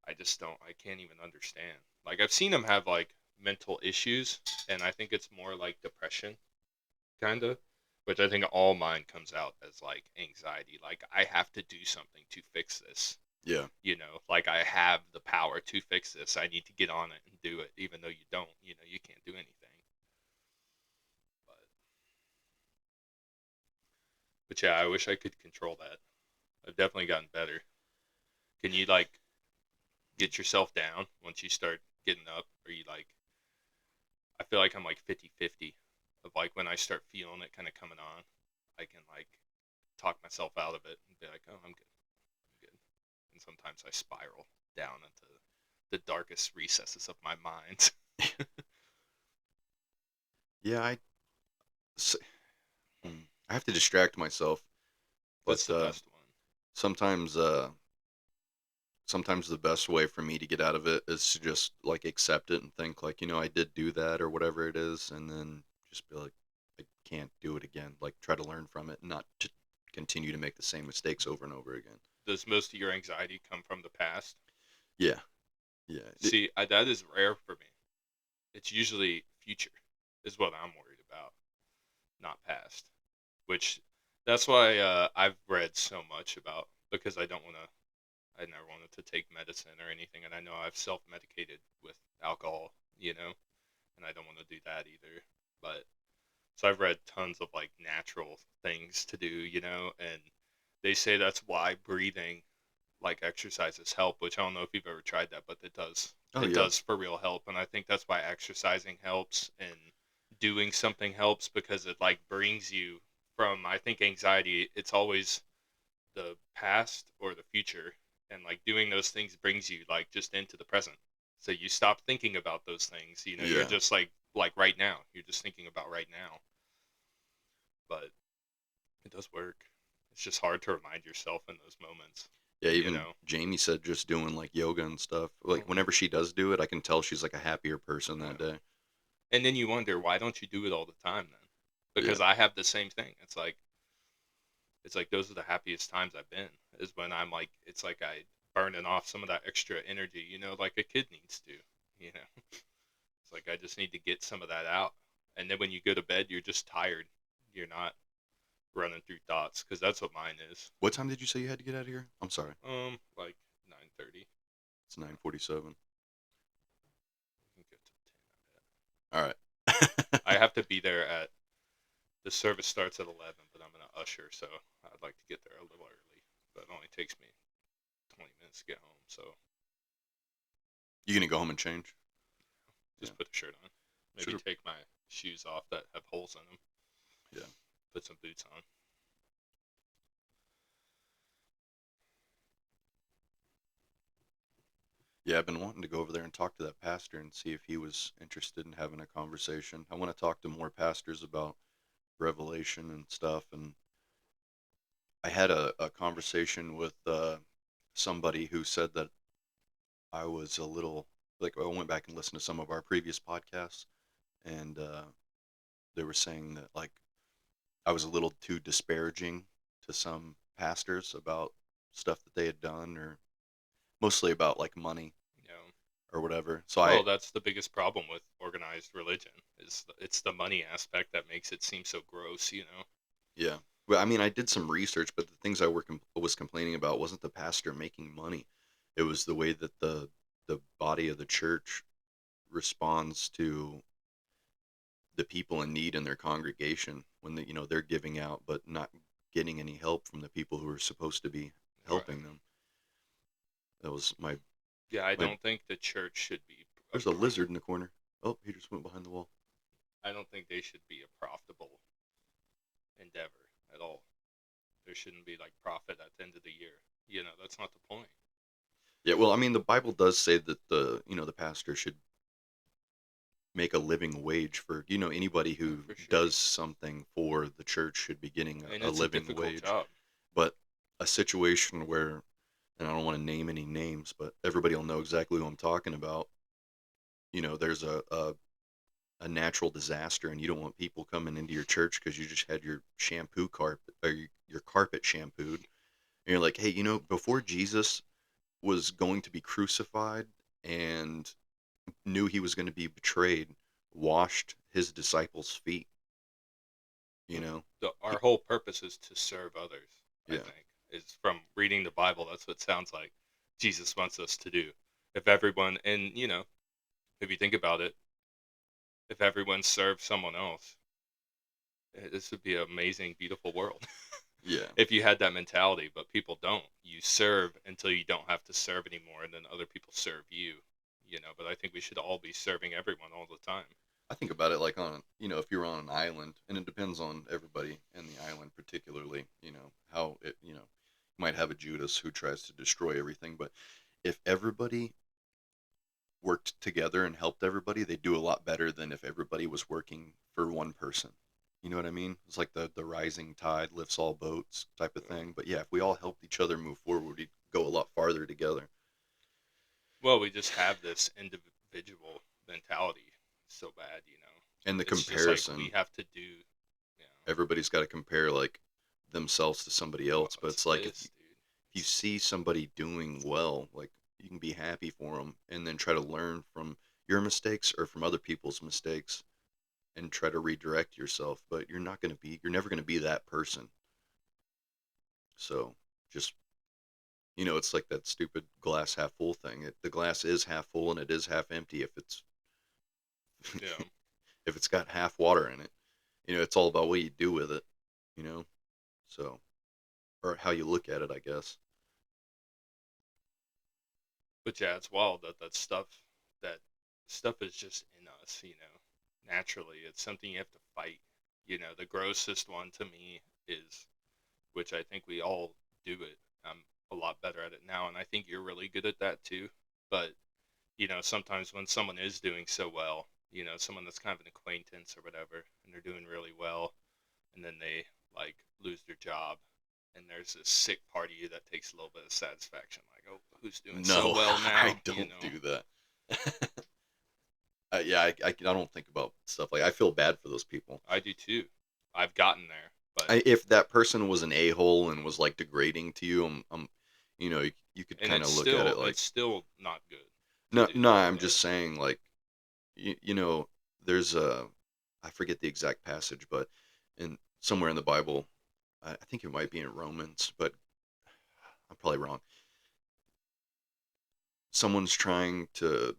Speaker 2: I can't even understand. Like I've seen him have like mental issues and I think it's more like depression kind of, which I think all mine comes out as like anxiety. Like I have to do something to fix this.
Speaker 1: yeah,
Speaker 2: You know, like I have the power to fix this. I need to get on it and do it, even though you don't. You know, you can't do anything. But yeah, I wish I could control that. I've definitely gotten better. Can you like get yourself down once you start getting up? Or you like? I feel like I'm like 50-50 of like when I start feeling it kind of coming on, I can like talk myself out of it and be like, oh, I'm good. I'm good. And sometimes I spiral down into the darkest recesses of my mind.
Speaker 1: yeah. S- I have to distract myself,
Speaker 2: That's
Speaker 1: but
Speaker 2: the best one.
Speaker 1: sometimes, sometimes the best way for me to get out of it is to just like accept it and think like, I did do that or whatever it is, and then just be like, I can't do it again. Like try to learn from it, not to continue to make the same mistakes over and over again.
Speaker 2: Does most of your anxiety come from the past?
Speaker 1: Yeah, yeah.
Speaker 2: See, that is rare for me. It's usually future, is what I'm worried about, not past. Which that's why I've read so much about because I never wanted to take medicine or anything, and I know I've self-medicated with alcohol, you know, and I don't want to do that either. But so I've read tons of like natural things to do, you know, and they say that's why breathing like exercises help, which I don't know if you've ever tried that, but it does.
Speaker 1: Oh
Speaker 2: It
Speaker 1: yeah,
Speaker 2: does for real help, and I think that's why exercising helps and doing something helps because it like brings you from I think anxiety. It's always the past or the future, and like doing those things brings you like just into the present. So you stop thinking about those things. You know, you're
Speaker 1: yeah,
Speaker 2: just like right now. You're just thinking about right now. But it does work. It's just hard to remind yourself in those moments.
Speaker 1: yeah.
Speaker 2: You
Speaker 1: Even
Speaker 2: know.
Speaker 1: Jamie said just doing like yoga and stuff. Like
Speaker 2: Mhm.
Speaker 1: whenever she does do it, I can tell she's like a happier person that
Speaker 2: Yeah.
Speaker 1: day.
Speaker 2: And then you wonder why don't you do it all the time then?
Speaker 1: Yeah,
Speaker 2: Because I have the same thing. It's like those are the happiest times I've been is when I'm like it's like I burning off some of that extra energy, you know, like a kid needs to, you know. It's like I just need to get some of that out. And then when you go to bed, you're just tired. You're not running through thoughts because that's what mine is.
Speaker 1: What time did you say you had to get out of here? I'm sorry.
Speaker 2: Like 9:30.
Speaker 1: It's 9:47.
Speaker 2: We can get to 10.
Speaker 1: All right.
Speaker 2: I have to be there at the service starts at 11, but I'm gonna usher, so I'd like to get there a little early. But it only takes me 20 minutes to get home, so
Speaker 1: You gonna go home and change?
Speaker 2: just
Speaker 1: Yeah.
Speaker 2: put a shirt on. Maybe
Speaker 1: Should've-
Speaker 2: take my shoes off that have holes in them.
Speaker 1: Yeah.
Speaker 2: Put some boots on.
Speaker 1: Yeah, I've been wanting to go over there and talk to that pastor and see if he was interested in having a conversation. I want to talk to more pastors about Revelation and stuff. And I had a conversation with somebody who said that I was a little, like, I went back and listened to some of our previous podcasts, and they were saying that, like, I was a little too disparaging to some pastors about stuff that they had done, or mostly about, like, money
Speaker 2: You know.
Speaker 1: or whatever. So
Speaker 2: Well, that's the biggest problem with organized religion is it's the money aspect that makes it seem so gross. You know.
Speaker 1: Yeah. Well, I mean, I did some research, but the things was complaining about wasn't the pastor making money. It was the way that the body of the church responds to the people in need in their congregation when they're giving out but not getting any help from the people who are supposed to be
Speaker 2: Right.
Speaker 1: helping them. That was my
Speaker 2: Yeah, I
Speaker 1: my.
Speaker 2: don't think the church should be.
Speaker 1: There's a lizard in the corner. Oh, he just went behind the wall.
Speaker 2: I don't think they should be a profitable endeavor at all. There shouldn't be like profit at the end of the year. You know, that's not the point.
Speaker 1: Yeah, well, I mean, the Bible does say that the pastor should make a living wage for anybody who
Speaker 2: For sure.
Speaker 1: does something for the church should be getting
Speaker 2: And
Speaker 1: a
Speaker 2: it's a
Speaker 1: living
Speaker 2: difficult
Speaker 1: wage.
Speaker 2: job.
Speaker 1: But a situation where, and I don't want to name any names, but everybody will know exactly who I'm talking about. There's a natural disaster, and you don't want people coming into your church because you just had your shampoo carpet or your carpet shampooed. And you're like, hey, before Jesus was going to be crucified and knew he was going to be betrayed, washed his disciples' feet. You know,
Speaker 2: Our whole purpose is to serve others. I
Speaker 1: yeah,
Speaker 2: think is from reading the Bible. That's what it sounds like Jesus wants us to do. If everyone, and if you think about it, if everyone served someone else, this would be an amazing, beautiful world.
Speaker 1: yeah,
Speaker 2: If you had that mentality, but people don't. You serve until you don't have to serve anymore, and then other people serve you. But I think we should all be serving everyone all the time.
Speaker 1: I think about it like if you're on an island, and it depends on everybody in the island, particularly, how it, you might have a Judas who tries to destroy everything, but if everybody worked together and helped everybody, they do a lot better than if everybody was working for one person. You know what I mean? It's like the rising tide lifts all boats type of thing. But yeah, if we all helped each other move forward, we'd go a lot farther together.
Speaker 2: Well, we just have this individual mentality so bad.
Speaker 1: And the
Speaker 2: It's just like we
Speaker 1: comparison,
Speaker 2: have to do.
Speaker 1: everybody's got to compare like themselves to somebody else. But
Speaker 2: What's
Speaker 1: it's like if
Speaker 2: this, dude?
Speaker 1: you see somebody doing well, like you can be happy for them and then try to learn from your mistakes or from other people's mistakes and try to redirect yourself, but you're never going to be that person. So just, it's like that stupid glass half full thing. The glass is half full and it is half empty if it's
Speaker 2: Yeah.
Speaker 1: if it's got half water in it. It's all about what you do with it, you know? So, or how you look at it, I guess.
Speaker 2: But yeah, it's wild that stuff is just in us. Naturally. It's something you have to fight. The grossest one to me is, which I think we all do it. I'm a lot better at it now, and I think you're really good at that too. But, sometimes when someone is doing so well, someone that's kind of an acquaintance or whatever, and they're doing really well, and then they like lose their job, and there's this sick part of you that takes a little bit of satisfaction, like, oh, who's doing so
Speaker 1: No,
Speaker 2: well
Speaker 1: I
Speaker 2: now?
Speaker 1: don't do that. Yeah, I don't think about stuff like I feel bad for those people.
Speaker 2: I do too. I've gotten there, but
Speaker 1: If that person was an a-hole and was like degrading to you, you could
Speaker 2: and
Speaker 1: kind
Speaker 2: it's
Speaker 1: of look at it
Speaker 2: still
Speaker 1: like,
Speaker 2: it's still not good to
Speaker 1: no,
Speaker 2: do.
Speaker 1: no, I'm
Speaker 2: But
Speaker 1: just saying, like, there's I forget the exact passage, but in somewhere in the Bible, I think it might be in Romans, but I'm probably wrong. Someone's trying to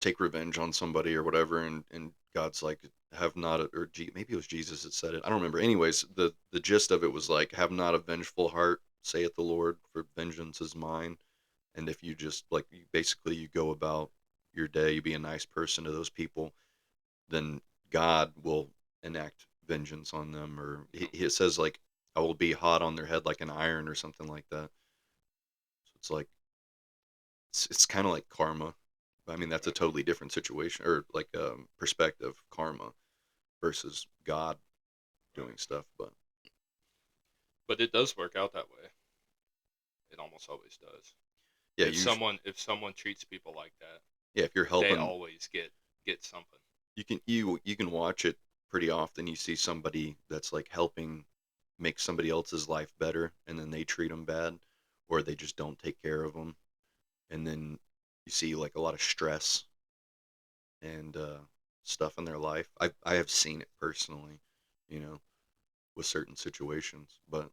Speaker 1: take revenge on somebody or whatever, and God's like, have not a, or maybe it was Jesus that said it. I don't remember. Anyways, the gist of it was like, have not a vengeful heart, saith the Lord, for vengeance is mine. And if you just like, basically you go about your day, you be a nice person to those people, then God will enact vengeance on them. Or it says like, I will be hot on their head like an iron or something like that. So it's like, it's kind of like karma. I mean, that's a
Speaker 2: Right.
Speaker 1: totally different situation, or like perspective, karma versus God doing
Speaker 2: Right.
Speaker 1: stuff. But
Speaker 2: But it does work out that way. It almost always does.
Speaker 1: yeah,
Speaker 2: If
Speaker 1: you
Speaker 2: someone treats people like that,
Speaker 1: yeah, if you're
Speaker 2: they
Speaker 1: helping,
Speaker 2: always get something.
Speaker 1: you can watch it pretty often. You see somebody that's like helping make somebody else's life better, and then they treat them bad, or they just don't take care of them, and then you see like a lot of stress and stuff in their life. I have seen it personally, you know, with certain situations. But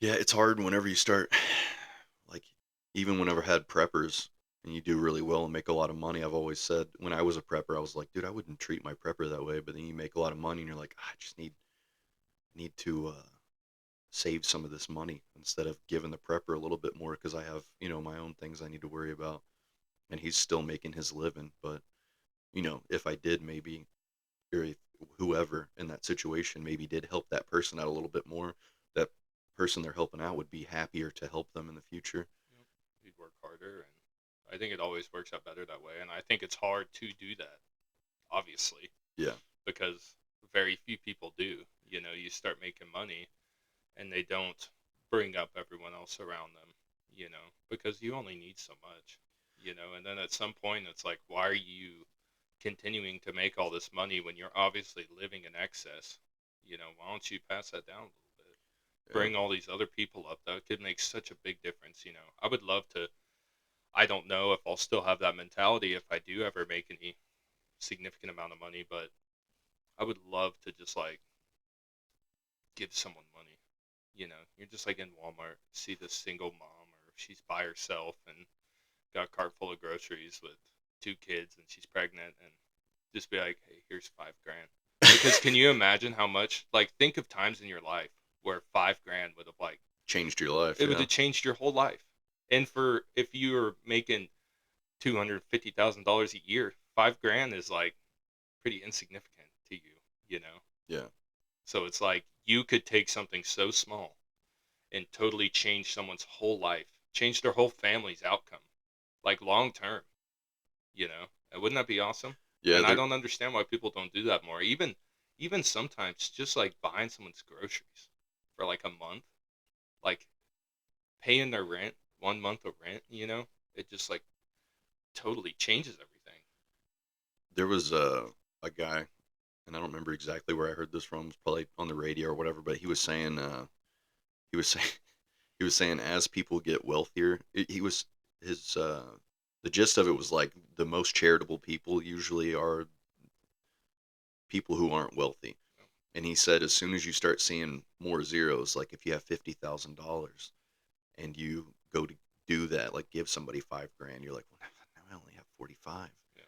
Speaker 1: yeah, it's hard whenever you start, like, even whenever I had preppers and you do really well and make a lot of money. I've always said when I was a prepper, I was like, dude, I wouldn't treat my prepper that way. But then you make a lot of money and you're like, I just need to save some of this money instead of giving the prepper a little bit more because I have, my own things I need to worry about. And he's still making his living. But, if I did maybe, or if whoever in that situation maybe did help that person out a little bit more, that person they're helping out would be happier to help them in the future.
Speaker 2: Yep. You'd work harder, and I think it always works out better that way. And I think it's hard to do that, obviously,
Speaker 1: Yeah.
Speaker 2: because very few people do. You start making money, and they don't bring up everyone else around them. Because you only need so much. And then at some point, it's like, why are you continuing to make all this money when you're obviously living in excess? Why don't you pass that down a little bit?
Speaker 1: Yeah.
Speaker 2: Bring all these other people up. That could make such a big difference. I would love to. I don't know if I'll still have that mentality if I do ever make any significant amount of money, but I would love to just like give someone money. You're just like in Walmart, see this single mom, or she's by herself and got a cart full of groceries with two kids and she's pregnant, and just be like, hey, here's 5 grand. Because can you imagine how much, like, think of times in your life where 5 grand would have, like,
Speaker 1: Changed your life.
Speaker 2: it would
Speaker 1: Yeah.
Speaker 2: have changed your whole life. And for if you're making $250,000 a year, 5 grand is like pretty insignificant to you, you know?
Speaker 1: Yeah.
Speaker 2: So it's like you could take something so small and totally change someone's whole life, change their whole family's outcome, like long term, And wouldn't that be awesome?
Speaker 1: Yeah.
Speaker 2: And I don't understand why people don't do that more. Even sometimes just like buying someone's groceries for like a month, like paying their rent, 1 month of rent, it just like totally changes everything.
Speaker 1: There was a guy, and I don't remember exactly where I heard this from. It was probably on the radio or whatever. But he was saying he was saying as people get wealthier, he was his the gist of it was like the most charitable people usually are people who aren't wealthy. And he said as soon as you start seeing more zeros, like if you have $50,000 and you go to do that, like give somebody 5 grand, you're like, well, now I only have 45.
Speaker 2: Yeah.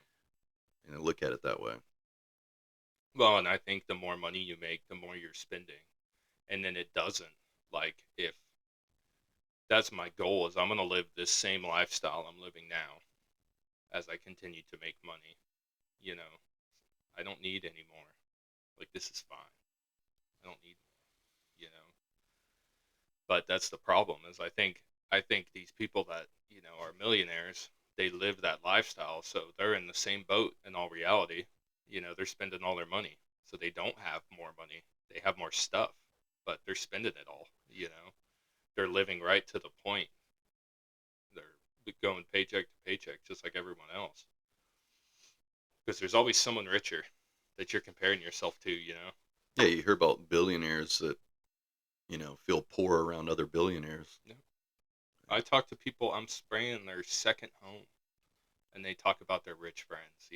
Speaker 1: And I look at it that way.
Speaker 2: Well, and I think the more money you make, the more you're spending. And then it doesn't. Like if that's my goal is I'm going to live this same lifestyle I'm living now as I continue to make money, you know. I don't need any more. Like this is fine. I don't need more, But that's the problem is I think these people that, are millionaires, they live that lifestyle, so they're in the same boat in all reality. They're spending all their money. So they don't have more money. They have more stuff, but they're spending it all. They're living right to the point. They're going paycheck to paycheck just like everyone else. Because there's always someone richer that you're comparing yourself to.
Speaker 1: Yeah, you hear about billionaires that, feel poor around other billionaires.
Speaker 2: Yeah. I talk to people, I'm spraying their second home, and they talk about their rich friends.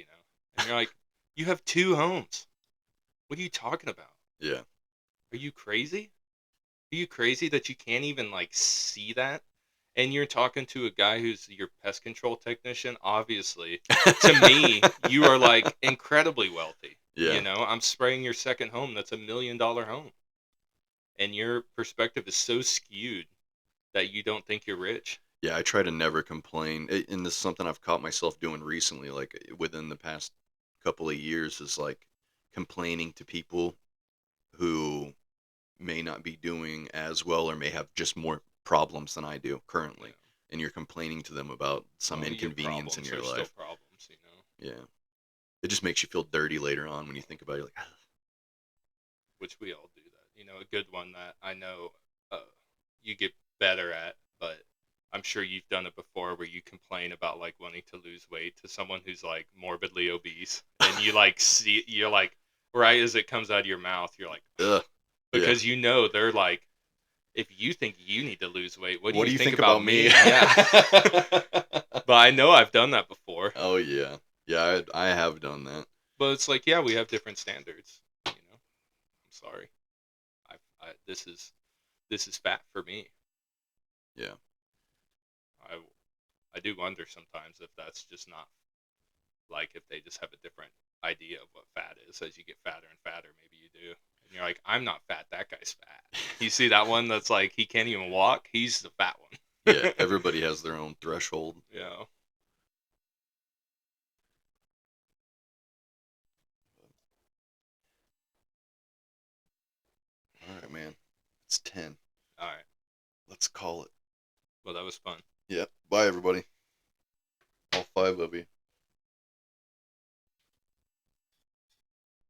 Speaker 2: And you're like, you have two homes. What are you talking about?
Speaker 1: Yeah.
Speaker 2: Are you crazy? Are you crazy that you can't even like see that? And you're talking to a guy who's your pest control technician. Obviously, to me, you are like incredibly wealthy.
Speaker 1: Yeah.
Speaker 2: I'm spraying your second home. That's $1 million home, and your perspective is so skewed that you don't think you're rich.
Speaker 1: Yeah, I try to never complain. And this is something I've caught myself doing recently, like within the past couple of years, is like complaining to people who may not be doing as well or may have just more problems than I do
Speaker 2: You
Speaker 1: currently.
Speaker 2: know,
Speaker 1: And you're complaining to them about some
Speaker 2: well, your
Speaker 1: inconvenience in
Speaker 2: problems
Speaker 1: your
Speaker 2: are still
Speaker 1: life.
Speaker 2: problems.
Speaker 1: Yeah. It just makes you feel dirty later on when you think about it. You're like, "Ah."
Speaker 2: Which we all do that. A good one that I know you get better at, but I'm sure you've done it before where you complain about like wanting to lose weight to someone who's like morbidly obese and you like see you're like right as it comes out of your mouth you're like
Speaker 1: Ugh. Yeah.
Speaker 2: because they're like if you think you need to lose weight, what do
Speaker 1: What
Speaker 2: you
Speaker 1: do you
Speaker 2: think
Speaker 1: think
Speaker 2: about
Speaker 1: about
Speaker 2: me?
Speaker 1: me?
Speaker 2: Yeah. But I know I've done that before.
Speaker 1: Oh yeah. Yeah, I have done that.
Speaker 2: But it's like, yeah, we have different standards. I'm sorry. This is fat for me.
Speaker 1: Yeah.
Speaker 2: I I do wonder sometimes if that's just not like if they just have a different idea of what fat is. As you get fatter and fatter, maybe you do. And you're like, I'm not fat. That guy's fat. You see that one that's like he can't even walk. He's the fat
Speaker 1: Yeah,
Speaker 2: one.
Speaker 1: everybody has their own threshold.
Speaker 2: Yeah.
Speaker 1: All right, man. It's 10.
Speaker 2: All right.
Speaker 1: Let's call it.
Speaker 2: Well, that was fun.
Speaker 1: Yeah. Bye, everybody. All five of you.